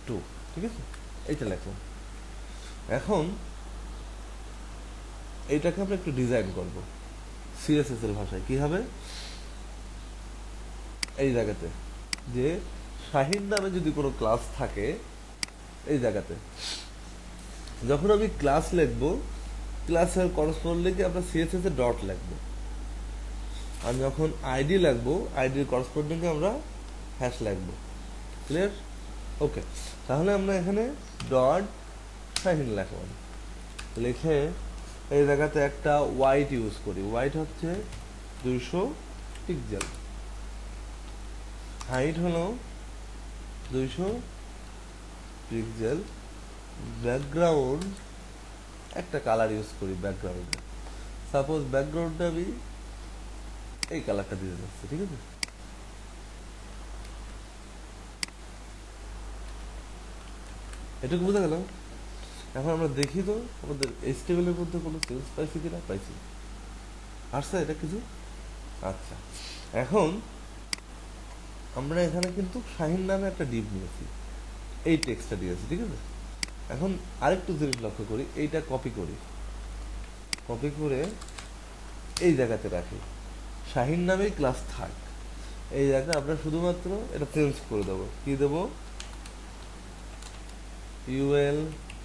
টু, ঠিক আছে, এইটা লিখলাম। এখন এইটাকে আমরা একটু ডিজাইন করব সিএসএস এর ভাষায়। কি হবে? এই জায়গাতে যে শাহিন নামে যদি কোনো ক্লাস থাকে, এই জায়গাতে যখন আমি ক্লাস লিখবো, ক্লাসের করসপন্ডিং আমরা সিএসএস এ ডট লিখবো, আর যখন আইডি লিখবো, আইডির করসপন্ডিং আমরা হ্যাশ লিখবো। ক্লিয়ার? ওকে, তাহলে আমরা এখানে ডট শাহিন লিখলাম, লিখে এই জায়গাতে একটা ওয়াইট ইউজ করি। ওয়াইট হচ্ছে 200 পিক্সেল, হাইট হলো 200 পিক্সেল, ব্যাকগ্রাউন্ড একটা কালার ইউজ করি, ব্যাকগ্রাউন্ডে সাপোজ ব্যাকগ্রাউন্ডটা আমি এই কালারটা দিয়ে যাচ্ছি, ঠিক আছে। এটুকু বোঝা গেল? এখন আমরা দেখি তো আমাদের HTML এর মধ্যে কোনো চেঞ্জ পাইছি কিনা। পাইছি, আসছে এটা কিছু। আচ্ছা, এখন আমরা এখানে কিন্তু শাহিন নামে একটা ডিভ নিয়েছি, এই টেক্সটটা দিয়েছি, ঠিক আছে। এখন আরেকটু জিনিস লক্ষ্য করি, এইটা কপি করি, কপি করে এই জায়গাতে রাখি, শাহিন নামেই ক্লাস থাক। এই জায়গায় আমরা শুধুমাত্র এটা চেঞ্জ করে দেবো। কি দেবো? ইউএল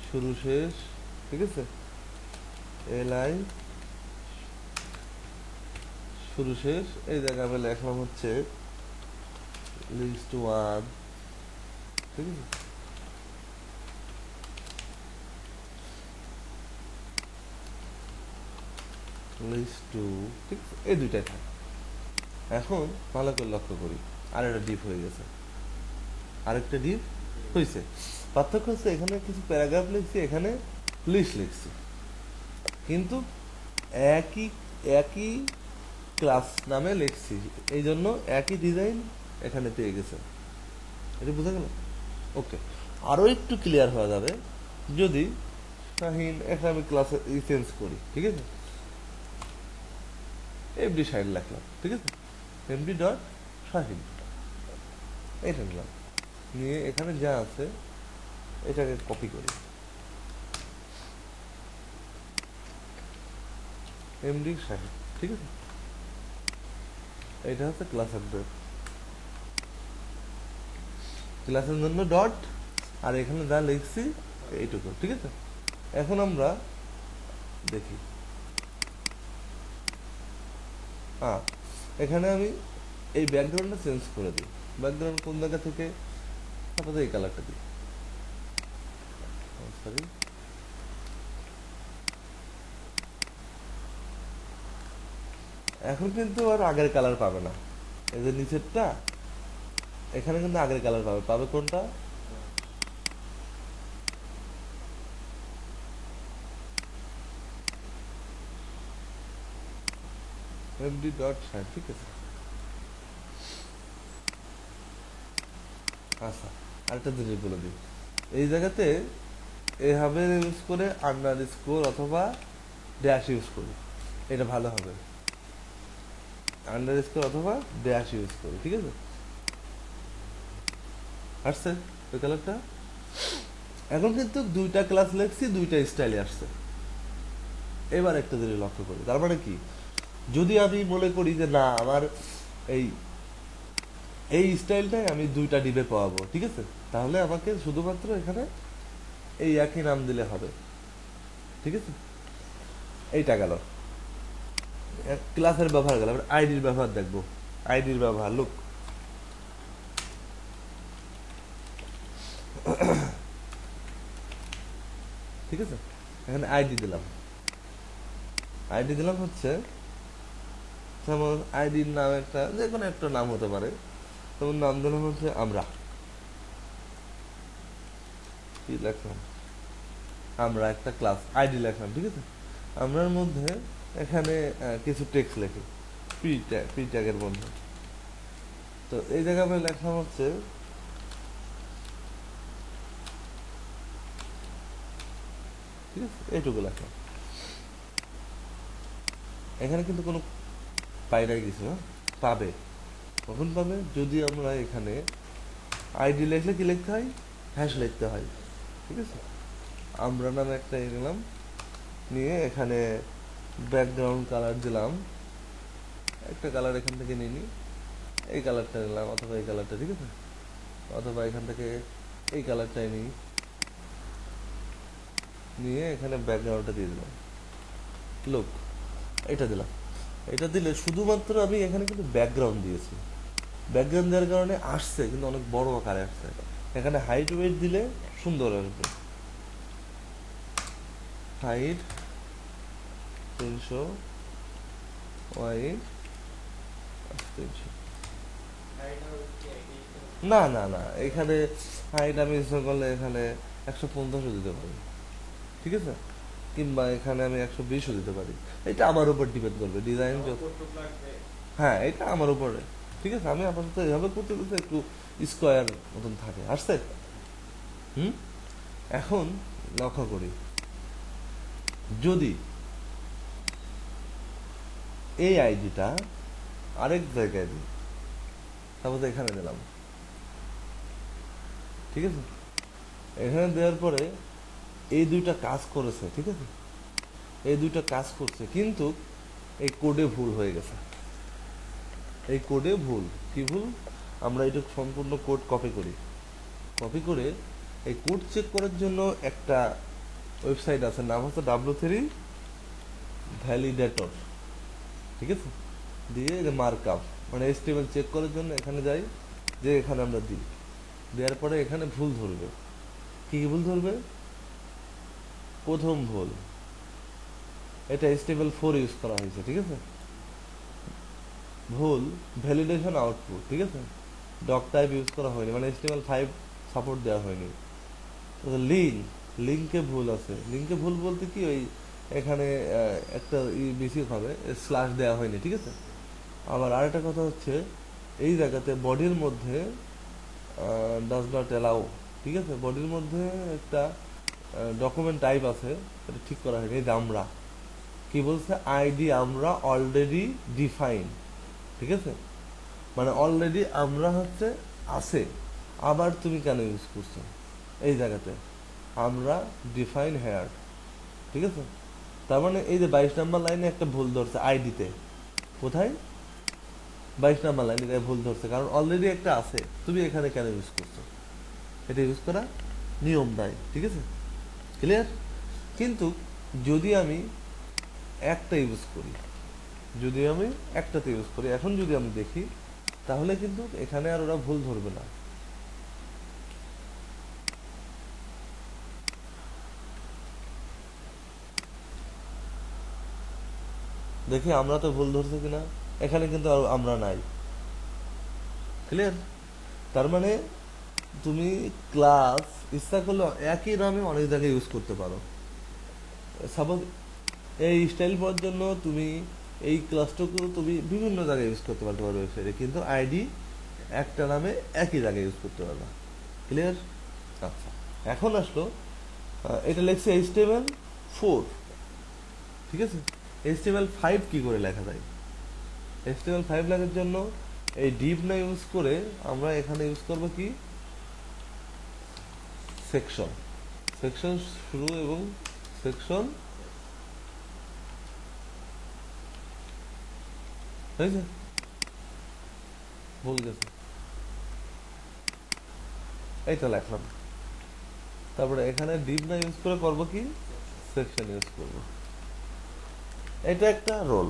শুরু শেষ, ঠিক আছে, এলআই শুরু শেষ। এই জায়গায় আমি লেখলাম হচ্ছে লিস্ট 1, ঠিক আছে। লিস্ট 2, ঠিক আছে, এই দুইটাই থাকে। এখন ভালো করে লক্ষ্য করি, আর একটা ডিপ হয়ে গেছে, আরেকটা ডিপ হয়েছে। পার্থক্য হচ্ছে এখানে কিছু প্যারাগ্রাফ লিখছি, এখানে লিস্ট লিখছি, কিন্তু একই একই ক্লাস নামে লিখছি, এই জন্য একই ডিজাইন এখানে পেয়ে গেছে। এটা বোঝা গেল? ওকে, আরো একটু ক্লিয়ার হয়ে যাবে যদি শাহিন এখানে আমি ক্লাসে চেঞ্জ করি, ঠিক আছে, এমডি শাহিন লিখলাম, ঠিক আছে, এমডি ডট শাহিন এটা নিলাম, নিয়ে এখানে যা আছে এটাকে কপি করি, এমডি শাহিন, ঠিক আছে। এটা হচ্ছে ক্লাসের ডট, ক্লাসের জন্য ডট, আর এখানে যা লিখছি এইটুকু, ঠিক আছে। এখন আমরা দেখি, এখানে আমি এই ব্যাকগ্রাউন্ডটা চেঞ্জ করে দিই। ব্যাকগ্রাউন্ড কোন জায়গা থেকে? আপাতত এই কালারটা দিই, সরি। এখন কিন্তু আর আগের কালার পাবে না, এই যে নিচেরটা, এখানে কিন্তু আগের কালার পাবে। পাবে কোনটা? এমডি ডট সাইন, ঠিক আছে। আচ্ছা, আরেকটা জিনিস বলে দিই, এই জায়গাতে এভাবে ইউজ করে আন্ডার স্কোর অথবা ড্যাশ ইউজ করি, এটা ভালো হবে। আন্ডার স্কোর অথবা ড্যাশ ইউজ করি, ঠিক আছে। আসছে ওই কালারটা। এখন কিন্তু দুইটা ক্লাস লিখছি, দুইটা স্টাইলে আসছে। এবার একটা জিনিস লক্ষ্য করি, তার মানে কি, যদি আমি মনে করি যে না আমার এই এই স্টাইলটাই আমি দুইটা ডিবে পাওয়াবো, ঠিক আছে, তাহলে আমাকে শুধুমাত্র এখানে এই একই নাম দিলে হবে, ঠিক আছে। এইটা গেল ক্লাসের ব্যবহার, গেল। আইডির ব্যবহার দেখবো। আইডির ব্যবহার, লুক, ঠিক আছে। এখানে আইডি দিলাম, আইডি দিলাম হচ্ছে, যেমন আইডির নাম একটা যে কোনো একটা নাম হতে পারে, যেমন নাম দিলাম হচ্ছে আমরা, কি লিখলাম, আমরা একটা ক্লাস আইডি লিখলাম, ঠিক আছে। আমরার মধ্যে এখানে কিছু টেক্সট লিখি পি ট্যাগের মধ্যে। তো এই জায়গায় আমি লেখলাম হচ্ছে, ঠিক আছে, এইটুকু লেখলাম। এখানে কিন্তু কোনো পাই নাই কিছু, হ্যাঁ, পাবে। কখন পাবে? যদি আমরা এখানে আইডি লিখলে কি লিখতে হয়? হ্যাশ লিখতে হয়, ঠিক আছে। আমরা নামে একটা নিলাম, নিয়ে এখানে ব্যাকগ্রাউন্ড কালার দিলাম, একটা কালার এখান থেকে নিয়ে নিই, এই কালারটা নিলাম অথবা এই কালারটা, ঠিক আছে, অথবা এখান থেকে এই কালারটাই নিই, নিয়ে এখানে ব্যাকগ্রাউন্ডটা দিয়ে দিলাম, লুক, এটা দিলাম। এটা দিলে শুধুমাত্র আমি এখানে কিন্তু ব্যাকগ্রাউন্ড দিয়েছি, ব্যাকগ্রাউন্ড দেওয়ার কারণে আসছে কিন্তু অনেক বড় আকারে আসছে। এখানে হাইট ওয়েট দিলে সুন্দর আসবে, হাইট 300, ওয়াইড 300। না না না, এখানে হাইট আমি ইচ্ছা করলে এখানে 150ও দিতে পারি, ঠিক আছে, কিংবা এখানে আমি 120ও দিতে পারি। এটা আমার উপর ডিপেন্ড করবে, ডিজাইন যত, হ্যাঁ এটা আমার উপরে, ঠিক আছে। আমি আপাতত এভাবে করতে করতে একটু স্কোয়ার মতন থাকে, আসছে। এখন লক্ষ্য করি, যদি এই আইডিটা আরেক জায়গায় দিই, তারপর এখানে দিলাম, ঠিক আছে। এখানে দেওয়ার পরে এই দুইটা কাজ করেছে, ঠিক আছে, এই দুইটা কাজ করছে, কিন্তু এই কোডে ভুল হয়ে গেছে। এই কোডে ভুল, কি ভুল? আমরা এটা সম্পূর্ণ কোড কপি করি, কপি করে এই কোড চেক করার জন্য একটা ওয়েবসাইট আছে, নাম হচ্ছে W3 ভ্যালিডেটর, ঠিক আছে। দিয়ে মার্কআপ মানে HTML চেক করার জন্য এখানে যাই, যে এখানে আমরা দিই, দেওয়ার পরে এখানে ভুল ধরবে। কি ভুল ধরবে? প্রথম ভুল, এটা HTML4 ইউজ করা হয়েছে, ঠিক আছে। ভুল ভ্যালিডেশন আউটপুট, ঠিক আছে, ডক টাইপ ইউজ করা হয়নি, মানে HTML5 সাপোর্ট দেওয়া হয়নি। লিঙ্কে ভুল আছে, লিঙ্কে ভুল বলতে কি, ওই এখানে একটা বেশি হবে, স্ল্যাশ দেওয়া হয়নি, ঠিক আছে। আবার আরেকটা কথা হচ্ছে, এই জায়গাতে বডির মধ্যে ডাজ নট অ্যালাউ, ঠিক আছে, বডির মধ্যে একটা ডকুমেন্ট টাইপ আছে, এটা ঠিক করা হয়নি। এই যে আমরা কি বলছে, আইডি আমরা অলরেডি ডিফাইন, ঠিক আছে, মানে অলরেডি আমরা হচ্ছে আছে, আবার তুমি কেন ইউজ করছো এই জায়গাতে, আমরা ডিফাইন হেয়ার, ঠিক আছে। তার মানে এই যে 22 নম্বর লাইনে একটা ভুল ধরছে আইডিতে, কোথায়? 22 নম্বর লাইনে ভুল ধরছে, কারণ অলরেডি একটা আছে, তুমি এখানে কেন ইউজ করছো, এটা ইউজ করা নিয়ম নাই, ঠিক আছে, ক্লিয়ার। কিন্তু যদি আমি একটা ইউজ করি, যদি আমি একটাতে ইউজ করি, এখন যদি আমি দেখি তাহলে কিন্তু এখানে আর ওরা ভুল ধরবে না। দেখি আমরা তো ভুল ধরছি কিনা, এখানে কিন্তু আর আমরা নাই। ক্লিয়ার? তার মানে তুমি ক্লাস ইচ্ছা করলে একই নামে অনেক জায়গায় ইউজ করতে পারো। সাপোজ এই স্টাইল পাওয়ার জন্য তুমি এই ক্লাসটুকু তুমি বিভিন্ন জায়গায় ইউজ করতে পারো তোমার ওয়েবসাইটে, কিন্তু আইডি একটা নামে একই জায়গায় ইউজ করতে পারবা। ক্লিয়ার? আচ্ছা, এখন আসলো এটা লেখছে HTML4, ঠিক আছে? HTML5 কি করে লেখা যায়? HTML5 লেখার জন্য এই ডিভ না ইউজ করে আমরা এখানে ইউজ করব কি, সেকশন। সেকশন শুরু এবং সেকশন, হয়েছে? ভুল গেছে, এইটা লেখলাম। তারপরে এখানে ডিভ না ইউজ করে করব কি, সেকশন ইউজ করব। এটা একটা রোল।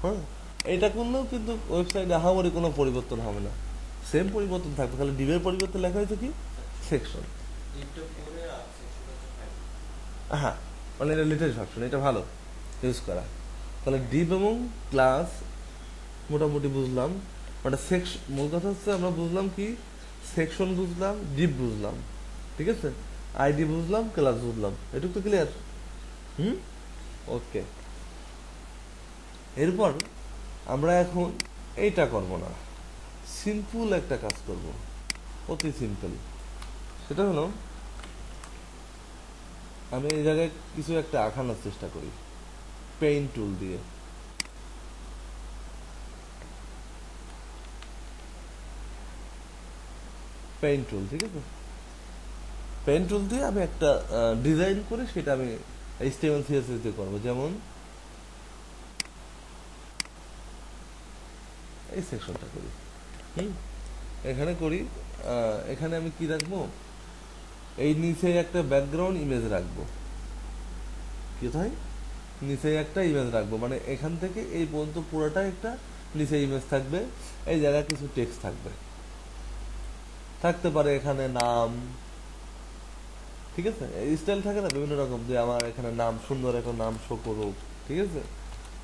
হ্যাঁ, এটা করলেও কিন্তু ওয়েবসাইটে আহামরি কোনো পরিবর্তন হবে না, সেম পরিবর্তন থাকবে, খালি ডিভের পরিবর্তে লেখা হয়েছে কি, সেকশন। হ্যাঁ, মানে এটা লেটেস্ট ভার্সন, এটা ভালো ইউজ করা। তাহলে ডিভ এবং ক্লাস মোটামুটি বুঝলাম, মানে সেকশন, মূল কথা হচ্ছে আমরা বুঝলাম কি, সেকশন বুঝলাম, ডিভ বুঝলাম, ঠিক আছে, আইডি বুঝলাম, ক্লাস বুঝলাম, এটুকু তো ক্লিয়ার? ওকে। এরপর আমরা এখন এইটা করব না, সিম্পল একটা কাজ করব, অতি সিম্পল। সেটা হলো আমি এই জায়গায় কিছু একটা আঁকানোর চেষ্টা করি পেইন্ট টুল দিয়ে। পেইন্ট টুল, ঠিক আছে, পেইন্ট টুল দিয়ে আমি একটা ডিজাইন করে সেটা আমি HTML CSS দিয়ে করবো। যেমন এই সেকশনটা করি, এখানে করি, এখানে আমি কি রাখবো, এই নিচে একটা ব্যাকগ্রাউন্ড ইমেজ রাখবো। কোথায়? নিচে একটা ইমেজ রাখবো, মানে এখান থেকে এই পর্যন্ত পুরোটা একটা নিচে ইমেজ থাকবে, এই জায়গায় কিছু টেক্সট থাকবে, থাকতে পারে এখানে নাম, ঠিক আছে, স্টাইল থাকে না বিভিন্ন রকম, যে আমার এখানে নাম, সুন্দর একটা নাম শো করুক, ঠিক আছে,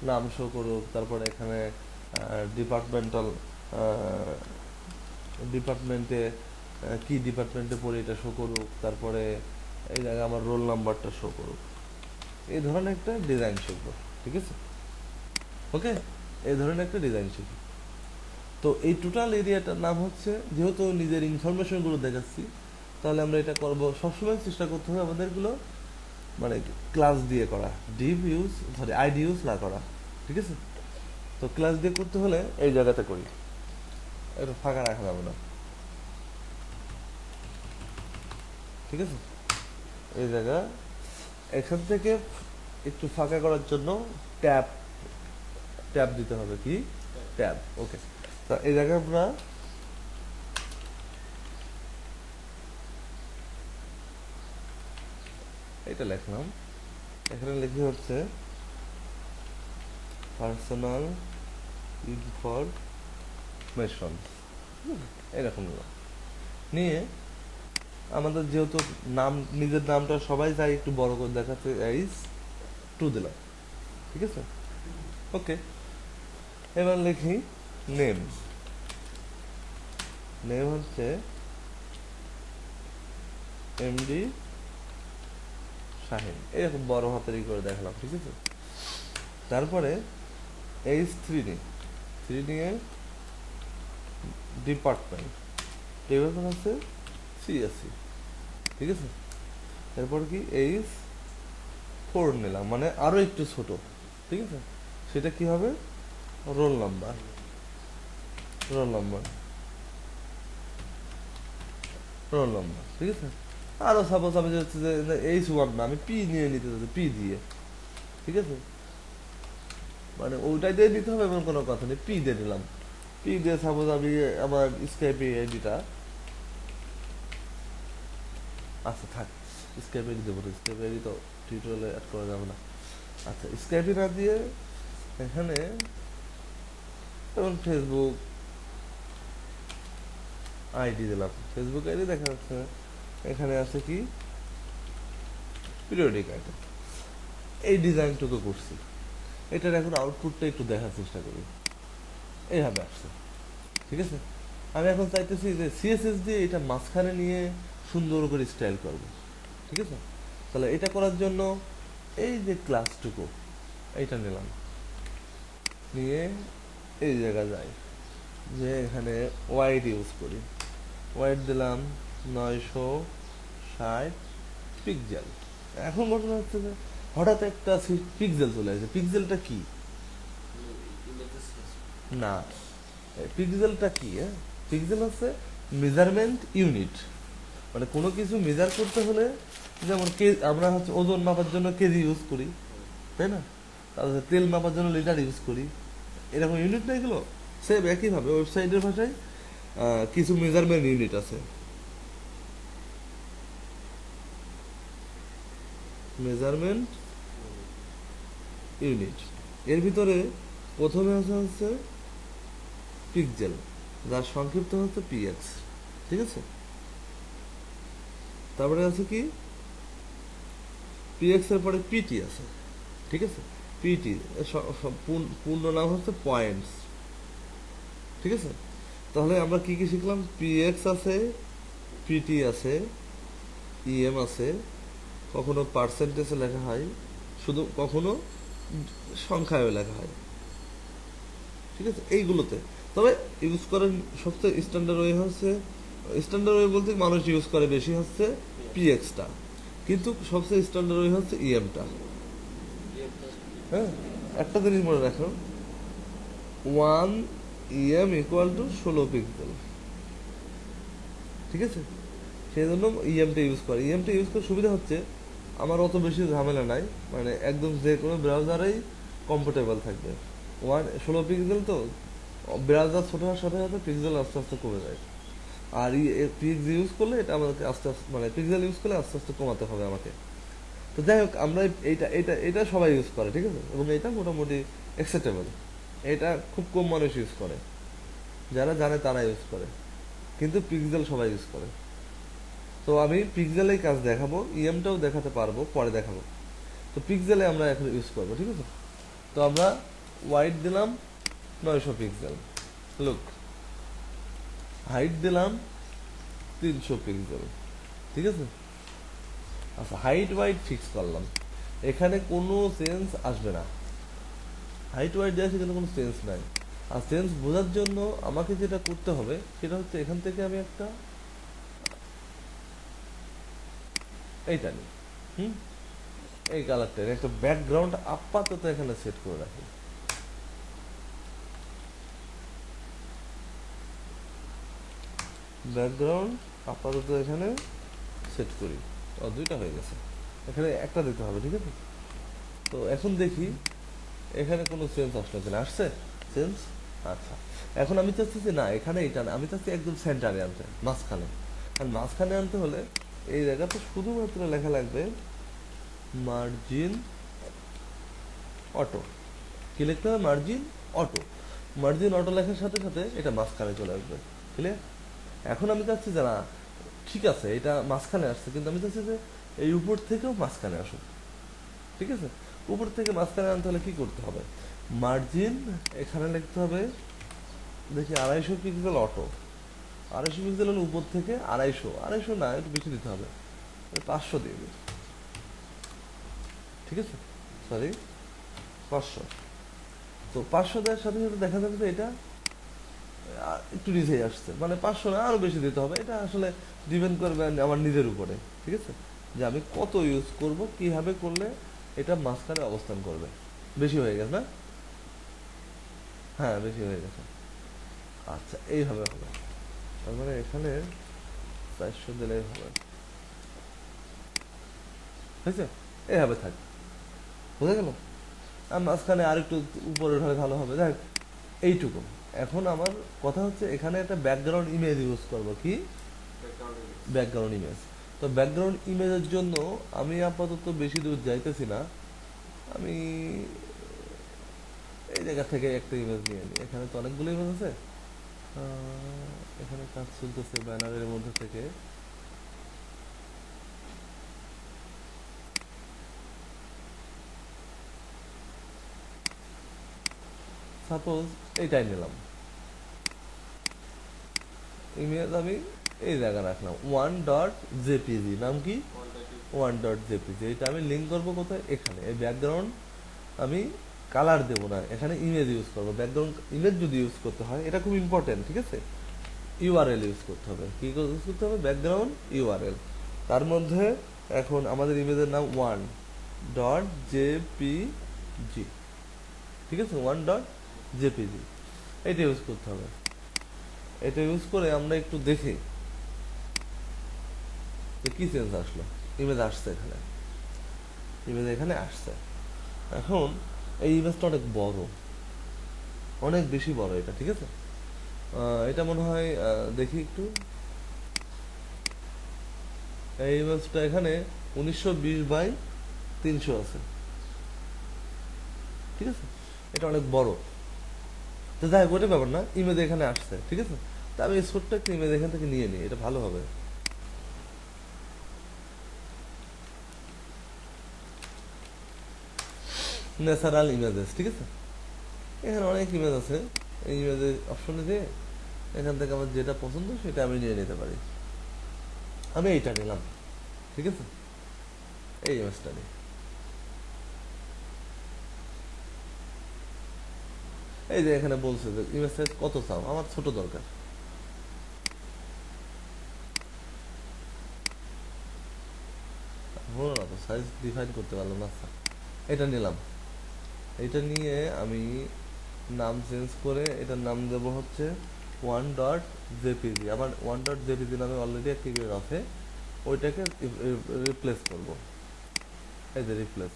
নাম শো করুক। তারপরে এখানে ডিপার্টমেন্টাল, ডিপার্টমেন্টে কি ডিপার্টমেন্টে পড়ে এটা শো করুক। তারপরে এই জায়গায় আমার রোল নাম্বারটা শো করুক। এই ধরনের একটা ডিজাইন শিখবো, ঠিক আছে, ওকে, এই ধরনের একটা ডিজাইন শিখি। তো এই টোটাল এরিয়াটার নাম হচ্ছে, যেহেতু নিজের ইনফরমেশনগুলো দেখাচ্ছি, তাহলে আমরা এটা করব, সবসময় চেষ্টা করতে হবে আমাদেরগুলো মানে ক্লাস দিয়ে করা, Depp use, sorry ID use না করা, ঠিক আছে। তো ক্লাস দিয়ে করতে হলে এই জায়গাতে করি, একটু ফাঁকা রাখা যাবে না, ঠিক আছে, এই জায়গা, এখান থেকে একটু ফাঁকা করার জন্য ট্যাব, ট্যাব দিতে হবে, কি ট্যাব, ওকে। তা এই জায়গায় আমরা এটা লিখলাম, এখানে লিখি হচ্ছে পার্সোনাল ইনফরমেশন, এরকম নিয়ে আমাদের যেহেতু নাম, নিজের নামটা সবাই চাই একটু বড় করে দেখাতে, এইচ2 দিলাম, ঠিক আছে, ওকে। এবার লিখি নেম, নেম হচ্ছে এমডি শাহিন, এরকম বড় হাতেরই করে দেখালাম, ঠিক আছে। তারপরে এইচ3 নিয়ে ডিপার্টমেন্ট, ডিপার্টমেন্ট হচ্ছে CSC, ঠিক আছে। এরপর কি H4 নিলাম, মানে আরো একটু ছোট, ঠিক আছে, সেটা কি হবে, roll number, roll number, roll number, ঠিক আছে। আরো সাপোজ আমি হচ্ছে যে H1 না, আমি পি নিয়ে নিতে চাচ্ছি, পি দিয়ে, ঠিক আছে, মানে ওইটাই দিয়ে নিতে হবে এমন কোনো কথা নেই, পি দিয়ে নিলাম, পি দিয়ে সাপোজ আমি আমার স্কাইপে আইডিটা, আচ্ছা থাক, স্কাইপ আইডি দেবো, স্কাইপ আইডি তো টিউটোরিয়ালে অ্যাড করা যাবে না। আচ্ছা, স্কাইপে না দিয়ে এখানে যেমন ফেসবুক, আইডি দিলাম, ফেসবুক আইডি দেখা যাচ্ছে না। এখানে আছে কি পিরিয়ডিক আইটেম। এই ডিজাইনটুকু করছি, এটার এখন আউটপুটটা একটু দেখার চেষ্টা করি। এইভাবে আসছে, ঠিক আছে। আমি এখন চাইতেছি যে সিএসএস দিয়ে এটা মাঝখানে নিয়ে সুন্দর করে স্টাইল করব, ঠিক আছে। তাহলে এটা করার জন্য এই যে ক্লাসটুকু এইটা নিলাম, নিয়ে এই জায়গায় যাই, যে এখানে ওয়াইড ইউজ করি, ওয়াইড দিলাম 960 পিক্সেল। এখন ঘটনা হচ্ছে যে হঠাৎ একটা পিক্সেল চলে আসে। পিক্সেলটা কি না, পিক্সেলটা কি? পিক্সেল হচ্ছে মেজারমেন্ট ইউনিট, মানে কোনো কিছু মেজার করতে হলে, যেমন আমরা হচ্ছে ওজন মাপার জন্য কেজি ইউজ করি, তাই না? তারপরে তেল মাপার জন্য লিটার ইউজ করি, এরকম ইউনিট না এগুলো। সেম একইভাবে ওয়েবসাইটের ভাষায় কিছু মেজারমেন্ট ইউনিট আছে। মেজারমেন্ট ইউনিট এর ভিতরে প্রথমে হচ্ছে পিক্সেল, যার সংক্ষিপ্ত হচ্ছে পিএক্স, ঠিক আছে। তারপরে আছে কি পিএক্স এর পরে পিটি আছে, ঠিক আছে। পিটি পূর্ণ নাম হচ্ছে পয়েন্টস, ঠিক আছে। তাহলে আমরা কি কি শিখলাম? পিএক্স আছে, পিটি আছে, ইএম আছে, কখনো পার্সেন্টেজে লেখা হয়, শুধু কখনো সংখ্যায় লেখা হয়, ঠিক আছে। এইগুলোতে তবে ইউজ করেন সবচেয়ে স্ট্যান্ডার্ড ওয়ে হচ্ছে, স্ট্যান্ডার্ড ওয়ে বলতে মানুষ ইউজ করে বেশি হচ্ছে পিএক্সটা, কিন্তু সবচেয়ে স্ট্যান্ডার্ড ওয়ে হচ্ছে ইএমটা। হ্যাঁ, একটা জিনিস মনে রাখো, 1 ইএম ইকুয়াল টু 16 পিক্সেল, ঠিক আছে। সেই জন্য ইএমটা ইউজ করে। ইএমটা ইউজ করে সুবিধা হচ্ছে আমার অত বেশি ঝামেলা নাই, মানে একদম যে কোনো ব্রাউজারেই কমফোর্টেবল থাকবে। 16 পিক্সেল তো ব্রাউজার ছোট হওয়ার সাথে সাথে পিক্সেল আস্তে আস্তে কমে যায়। আর পিক্স ইউজ করলে এটা আমাকে আস্তে আস্তে, মানে পিক্সেল ইউজ করলে আস্তে আস্তে কমাতে হবে আমাকে। তো যাই হোক, আমরা এইটা এটা এটা সবাই ইউজ করে, ঠিক আছে, এবং এটা মোটামুটি অ্যাকসেপ্টেবল। এটা খুব কম মানুষ ইউজ করে, যারা জানে তারা ইউজ করে, কিন্তু পিক্সেল সবাই ইউজ করে। তো আমি পিক্সেলেই কাজ দেখাবো, ইএমটাও দেখাতে পারবো, পরে দেখাবো। তো পিক্সেলে আমরা এখন ইউজ করবো, ঠিক আছে। তো আমরা ওয়াইড দিলাম 900 পিক্সেল, লুক, হাইট দিলাম 300 পিক্সেল, ঠিক আছে। আচ্ছা, হাইট ওয়াইড ফিক্স করলাম, এখানে কোনো চেঞ্জ আসবে না। হাইট ওয়াইড দেওয়া সেখানে কোনো চেঞ্জ নাই। আর চেঞ্জ বোঝার জন্য আমাকে যেটা করতে হবে সেটা হচ্ছে এখান থেকে আমি একটা এইটা নিই, এই কালারটা একটা ব্যাকগ্রাউন্ড আপাতত এখানে সেট করে রাখি। ব্যাকগ্রাউন্ড আপাতত এখানে সেট করি। দুইটা হয়ে গেছে, এখানে একটা দিতে হবে, ঠিক আছে। তো এখন দেখি এখানে কোনো চেঞ্জ আসলো কিনা। আসছে চেঞ্জ? আচ্ছা, এখন আমি চাচ্ছি যে না, এখানে এটা না, আমি চাচ্ছি একদম সেন্টারে আনতে, মাঝখানে। আর মাঝখানে আনতে হলে এই জায়গাতে শুধুমাত্র লেখা লাগবে মার্জিন অটো। কি লিখতে হবে? Margin auto. মার্জিন অটো লেখার সাথে সাথে এটা মাঝখানে চলে আসবে, ক্লিয়ার? এখন আমি চাচ্ছি যে না, ঠিক আছে, এটা মাঝখানে আসছে, কিন্তু আমি চাচ্ছি যে এই উপর থেকেও মাঝখানে আসুক, ঠিক আছে। উপর থেকে মাঝখানে আনতে হলে কি করতে হবে? মার্জিন এখানে লিখতে হবে, দেখি 250 পিক্সেল অটো। 250 পিক্সেল হলে উপর থেকে 250 না, একটু বেশি দিতে হবে, 500 দিয়ে দিই, ঠিক আছে, সরি 500। তো 500 দেওয়ার সাথে সাথে দেখা যাবে যে এটা একটু নিচেই আসছে, মানে 500 না, আরো বেশি দিতে হবে। এটা আসলে ডিপেন্ড করবে আমার নিজের উপরে, ঠিক আছে, যে আমি কত ইউজ করব, কিভাবে করলে এটা মাঝখানে অবস্থান করবে। বেশি হয়ে গেছে না? হ্যাঁ, বেশি হয়ে গেছে। আচ্ছা, এইভাবে হবে, তার মানে এখানে 400 দিলেই হবে, হয়েছে? এইভাবে থাক, বুঝা গেল? আর মাঝখানে আরেকটু উপরে উঠালে ভালো হবে। দেখ, এইটুকু। এখন আমার কথা হচ্ছে এখানে একটা ব্যাকগ্রাউন্ড ইমেজ ইউজ করব। কি ব্যাকগ্রাউন্ড ইমেজ? তো ব্যাকগ্রাউন্ড ইমেজের জন্য আমি আপাতত বেশি দূর যাইতেছি না, আমি এই জায়গা থেকে একটা ইমেজ নিয়ে নিই। এখানে তো অনেকগুলো ইমেজ আছে, এখানে কাজ চলতেছে ব্যানারের মধ্যে থেকে। সাপোজ এইটাই নিলাম, ইমেজ আমি এই জায়গা রাখলাম 1.jpg, নাম কি 1.jpg। এটা আমি লিঙ্ক করবো কোথায়, এখানে। এই ব্যাকগ্রাউন্ড আমি কালার দেব না, এখানে ইমেজ ইউজ করবো। ব্যাকগ্রাউন্ড ইমেজ যদি ইউজ করতে হয়, এটা খুব ইম্পর্টেন্ট, ঠিক আছে। ইউআরএল ইউজ করতে হবে। কি ইউজ করতে হবে? Background URL. তার মধ্যে এখন আমাদের ইমেজের নাম 1.jpg, ঠিক আছে, 1.jpg এটা ইউজ করতে হবে। এটা ইউজ করে আমরা একটু দেখি যে কি চেঞ্জ আসলো। ইমেজ আসছে, এখানে ইমেজ এখানে আসছে। এখন এই ইমেজটা অনেক বড়, অনেক বেশি বড় এটা, ঠিক আছে। এটা মনে হয় দেখি একটু, এই ইমেজটা এখানে 1920x300 আছে, ঠিক আছে। এটা অনেক বড়, তো যাই হোক ওটা ব্যাপার না, ইমেজ এখানে আসছে, ঠিক আছে। তা আমি ছোট্ট একটা ইমেজ এখান থেকে নিয়ে নিই, এটা ভালো হবে। ন্যাচারাল ইমেজেস, ঠিক আছে। এখানে অনেক ইমেজ আছে, এই ইমেজের অপশনে দিয়ে এখান থেকে আমার যেটা পছন্দ সেটা আমি নিয়ে নিতে পারি। আমি এইটা নিলাম, ঠিক আছে, এই ইমেজটা নিই। এই যে এখানে বলছে যে ইমেজ সাইজ কত চাও, আমার ছোট দরকার। হলো না তো, সাইজ ডিফাইন করতে পারলাম না। আচ্ছা, এটা নিলাম। এটা নিয়ে আমি নাম চেঞ্জ করে এটার নাম দেব হচ্ছে 1.jpg। আমার 1.jpg নামে অলরেডি একটা ইমেজ আছে, ওইটাকে রিপ্লেস করব। এই যে রিপ্লেস।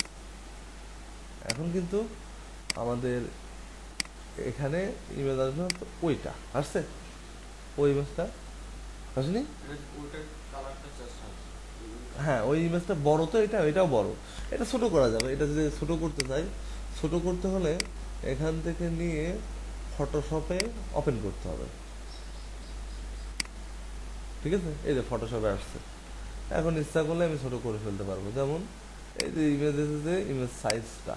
এখন কিন্তু আমাদের এখানে ইমেজ আসবে ওইটা আসছে, ওই ইমেজটা আসেনি। হ্যাঁ, ওই ইমেজটা বড়, তো এটাও বড়। এটা ছোট করা যাবে। এটা যদি ছোট করতে চাই, ছোট করতে হলে এখান থেকে নিয়ে ফটোশপে ওপেন করতে হবে, ঠিক আছে। এই যে ফটোশপে আসছে। এখন ইচ্ছা করলে আমি ছোট করে ফেলতে পারবো। যেমন এই যে ইমেজের যে ইমেজ সাইজটা,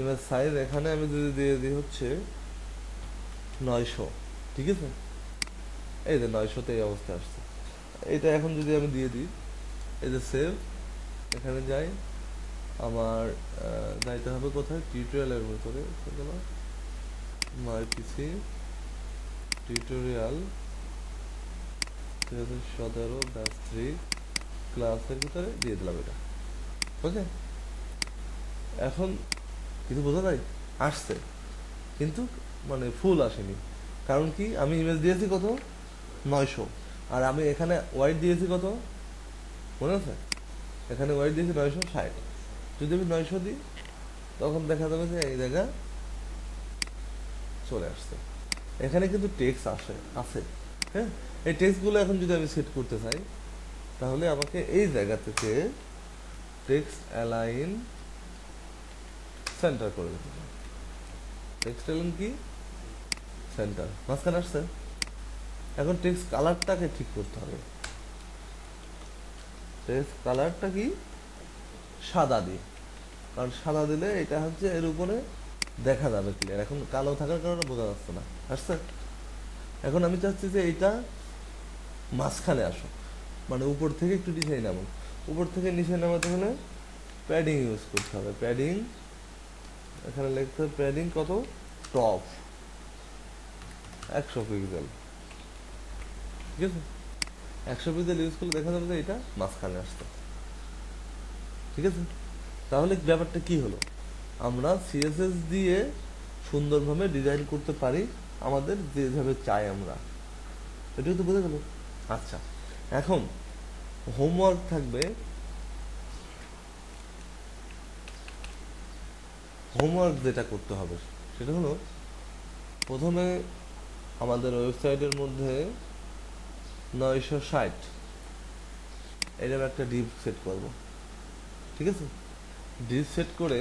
ইমেজ সাইজ এখানে আমি যদি দিয়ে দিই হচ্ছে 900, ঠিক আছে। এই যে 900-তে এই অবস্থা আসছে। এটা এখন যদি আমি দিয়ে দিই, এই যে সেভ, এখানে যাই, আমার যাইতে হবে কোথায়, টিউটোরিয়ালের ভিতরে মাই পিসি টিউটোরিয়াল 2017-3 ক্লাসের ভিতরে দিয়ে দিলাম এটা, ওকে। এখন কিছু বোঝা যায়, আসছে কিন্তু মানে ফুল আসেনি। কারণ কি, আমি ইমেজ দিয়েছি কত, 900, আর আমি এখানে ওয়াইড দিয়েছি কত, মনে আছে, এখানে ওয়াইড দিয়েছি 960। যদি আমি 900 দিই, তখন দেখা যাবে যে এই জায়গা চলে আসছে। এখানে কিন্তু টেক্সট আছে, হ্যাঁ। এই টেক্সটগুলো এখন যদি আমি সেট করতে চাই, তাহলে আমাকে এই জায়গা থেকে টেক্সট অ্যালাইন সেন্টার করে দিতে হবে। টেক্সট অ্যালাইন কি সেন্টার, মাঝখানে আসছে। এখন টেক্সট কালারটাকে ঠিক করতে হবে। টেক্সট কালারটা কি সাদা দিই, কারণ সাদা দিলে এটা হচ্ছে এর উপরে দেখা যাবে ক্লিয়ার। এখন কালো থাকার কারণে বোঝা যাচ্ছে না, আসছে। এখন আমি চাচ্ছি যে এইটা মাঝখানে আসো, মানে উপর থেকে একটু নিচে নামো। উপর থেকে নিচে নামাতে হলে প্যাডিং ইউজ করতে হবে। প্যাডিং এখানে লিখতে হবে, প্যাডিং কত, টপ 100 পিক্সেল, ঠিক আছে। 100 পিক্সেল ইউজ করলে দেখা যাবে যে এটা মাঝখানে আসতো, ঠিক আছে। তাহলে ব্যাপারটা কি হলো, আমরা সিএসএস দিয়ে সুন্দরভাবে ডিজাইন করতে পারি আমাদের যেভাবে চাই আমরা। এটাই তো বোঝা গেল। আচ্ছা, এখন হোমওয়ার্ক থাকবে। হোমওয়ার্ক যেটা করতে হবে সেটা হলো, প্রথমে আমাদের ওয়েবসাইটের মধ্যে 960 এরকম একটা ডিপ সেট করব, ঠিক আছে। ডিপ সেট করে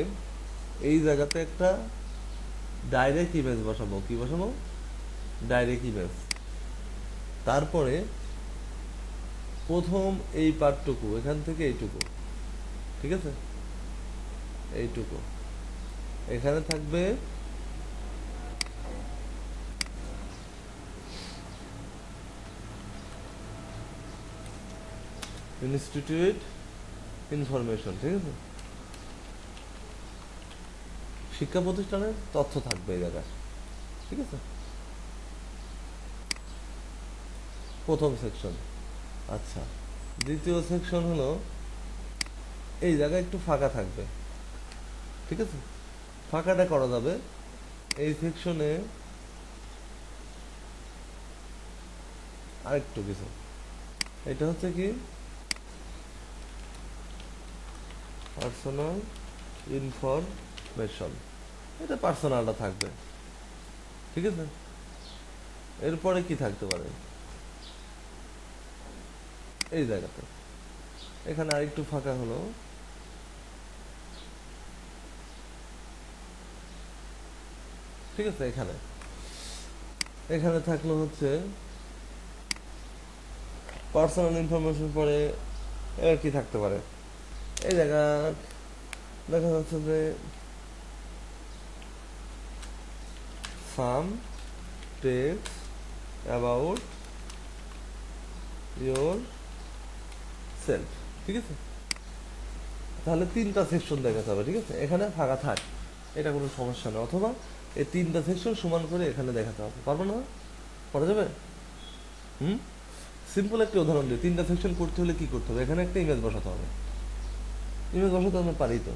এই জায়গাতে একটা ডাইরেক্ট ইমেজ বসাবো। কি বসাবো? Direct image. তারপরে প্রথম এই পার্টটুকু এখান থেকে এইটুকু, ঠিক আছে, এইটুকু এখানে থাকবে ইনস্টিটিউট ইনফরমেশন, ঠিক আছে, শিক্ষা প্রতিষ্ঠানের তথ্য থাকবে এই জায়গায়, ঠিক আছে, প্রথম সেকশন। আচ্ছা, দ্বিতীয় সেকশন হলো এই জায়গায় একটু ফাঁকা থাকবে, ঠিক আছে, ফাঁকাটা করা যাবে এই সেকশনে আরেকটু কিছু। এটা হচ্ছে কি পার্সোনাল ইনফরমেশন, এটা পার্সোনালটা থাকবে, ঠিক আছে। এরপরে কি থাকতে পারে এই জায়গাতে, এখানে আরেকটু ফাঁকা হলো, ঠিক আছে, এখানে এখানে থাকলো হচ্ছে পার্সোনাল ইনফরমেশন। পরে এর কি থাকতে পারে এই জায়গা, দেখা যাচ্ছে যে সাম টেক্সট অ্যাবাউট ইয়োর সেলফ, ঠিক আছে, তাহলে তিনটা সেকশন দেখাতে হবে, ঠিক আছে, এখানে ফাঁকা থাক, এটা কোনো সমস্যা না, অথবা এই তিনটা সেকশন সমান করে এখানে দেখাতে হবে, পারবো না, করা যাবে। সিম্পল একটা উদাহরণ দিই, তিনটা সেকশন করতে হলে কি করতে হবে, এখানে একটা ইমেজ বসাতে হবে, ইমেজ বসাতে আমরা পারি তো,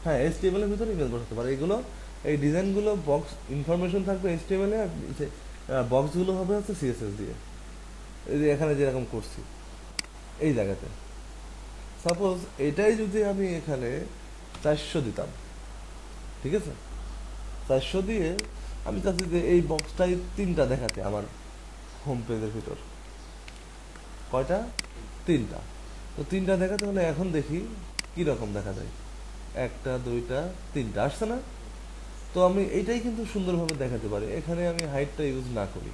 হ্যাঁ, HTML এর ভিতরে ইমেজ বসাতে পারে। এগুলো এই ডিজাইনগুলো বক্স ইনফরমেশন থাকবে HTML এ, আর বক্সগুলো হবে হচ্ছে CSS দিয়ে, এই যে এখানে যেরকম করছি এই জায়গাতে। সাপোজ এটাই যদি আমি এখানে 400 দিতাম, ঠিক আছে, 400 দিয়ে আমি চাচ্ছি যে এই বক্সটাই তিনটা দেখাতে আমার হোম পেজের ভিতর, কয়টা, তিনটা, তো তিনটা দেখাতে হলে এখন দেখি কি রকম দেখা যায়, একটা দুইটা তিনটা আসছে না, তো আমি এইটাই কিন্তু সুন্দরভাবে দেখাতে পারি, এখানে আমি হাইটটা ইউজ না করি,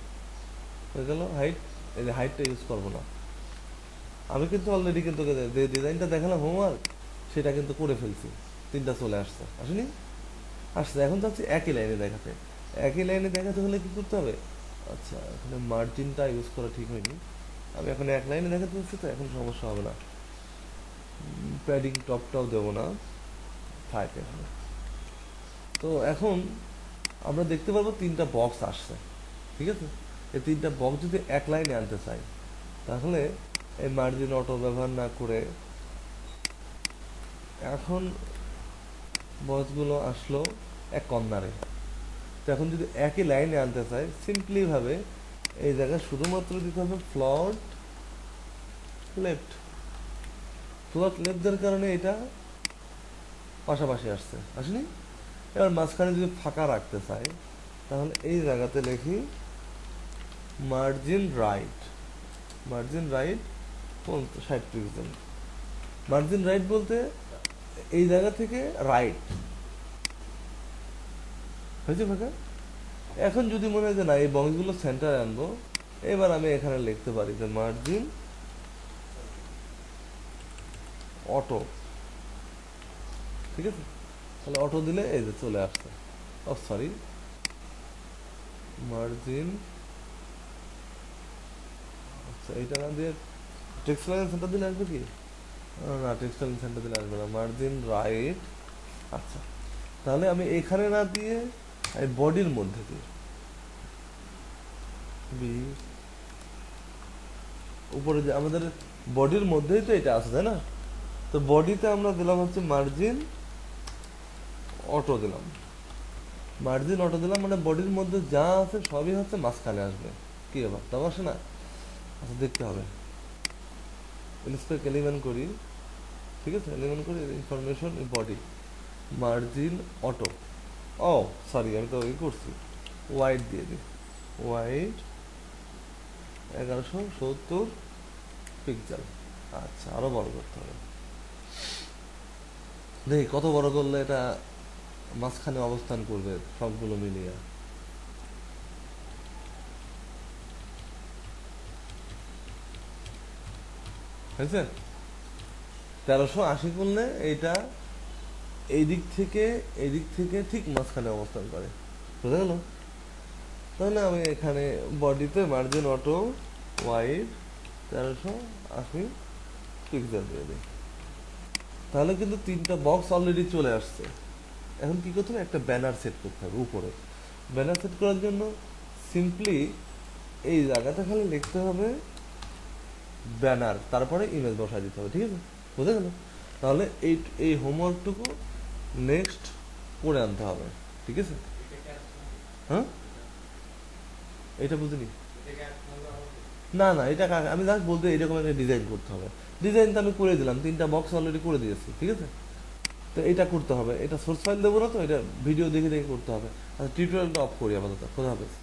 হয়ে গেল হাইট, এই যে হাইটটা ইউজ করবো না, আমি কিন্তু অলরেডি কিন্তু যে ডিজাইনটা দেখালাম হোমওয়ার্ক সেটা কিন্তু করে ফেলছি, তিনটা চলে আসছে, আসেনি, আসছে, এখন চাচ্ছি একই লাইনে দেখাতে, একই লাইনে দেখাতে হলে কি করতে হবে, আচ্ছা এখানে মার্জিনটা ইউজ করা ঠিক হয়নি, আমি এখন এক লাইনে দেখাতে পারছি, তো এখন সমস্যা হবে না, প্যাডিং টপটাও দেবো না, থাকে এখানে। তো এখন আমরা দেখতে পারবো তিনটা বক্স আসছে, ঠিক আছে, এই তিনটা বক্স যদি এক লাইনে আনতে চাই তাহলে এই মার্জিন অটো ব্যবহার না করে এখন বক্সগুলো আসলো এক কর্নারে, তো এখন যদি একই লাইনে আনতে চাই সিম্পলি ভাবে এই জায়গায় শুধুমাত্র দিতে হবে ফ্লট লেফট, ফ্লট লেফটের কারণে এটা পাশাপাশি আসছে, আসেনি। এবার মাঝখানে যদি ফাঁকা রাখতে চাই তাহলে এই জায়গাতে লিখি margin right, margin right 60 margin right বলতে এই জায়গা থেকে রাইট হয়েছে ফাঁকা। এখন যদি মনে হয় যে না এই বক্সগুলো সেন্টারে আনবো, এবার আমি এখানে লিখতে পারি যে মার্জিন অটো, ঠিক আছে, তাহলে অটো দিলে এই যে চলে আসছে, ও সরি মার্জিন, আচ্ছা এইটা না দিয়ে টেক্সট লাইন সেন্টার দিলে আসবে কি, না টেক্সট লাইন সেন্টার দিলে আসবে না, মার্জিন রাইট। আচ্ছা তাহলে আমি এখানে না দিয়ে এই বডির মধ্যে দিই, উপরে যে আমাদের বডির মধ্যেই তো এটা আছে, তাই না, তো বডিতে আমরা দিলাম হচ্ছে মার্জিন অটো দিলাম, মার্জিন অটো দিলাম, মানে বডির মধ্যে যা আছে সবই হচ্ছে মাঝখানে আসবে, কি ব্যাপার তা আসে না। আচ্ছা দেখতে হবে, ইনস্পেক্ট এলিমেন্ট করি, ঠিক আছে, এলিমেন্ট করি ইনফরমেশন বডি মার্জিন অটো, ও সরি আমি তো এই করছি ওয়াইড দিয়ে দিই, ওয়াইড 1170 পিক্সেল। আচ্ছা আরো বড় করতে হবে, দেখি কত বড় করলে এটা মাঝখানে অবস্থান করবে সবগুলো মিলিয়ে, হয়েছে? 1380 করলে এইটা এই দিক থেকে ঠিক মাঝখানে অবস্থান করে। বুঝা গেল? তাহলে আমি এখানে বডিতে মার্জিন অটো ওয়াইড 1380 পিক্সেল দিয়ে দিই। তাহলে কিন্তু 3টা বক্স অলরেডি চলে আসছে। এখন কি করতে হবে? একটা ব্যানার সেট করতে হবে উপরে। ব্যানার সেট করার জন্য সিম্পলি এই জায়গাটা খালি লিখতে হবে ব্যানার, তারপরে ইমেজ বসায় দিতে হবে। ঠিক আছে? বুঝা গেল? তাহলে এই হোমওয়ার্কটুকু নেক্সট করে আনতে হবে। ঠিক আছে? হ্যাঁ, এটা বুঝিনি। না না, এটা আমি জাস্ট বলতে এরকম একটা ডিজাইন করতে হবে। ডিজাইন তো আমি করে দিলাম, 3টা বক্স অলরেডি করে দিয়েছি। ঠিক আছে? তো এটা করতে হবে, এটা সোর্স ফাইল দেবো না তো, এটা ভিডিও দেখে দেখে করতে হবে। আচ্ছা, টিউটোরিয়ালটা অফ করি আপাতত। খোদা হাফেজ।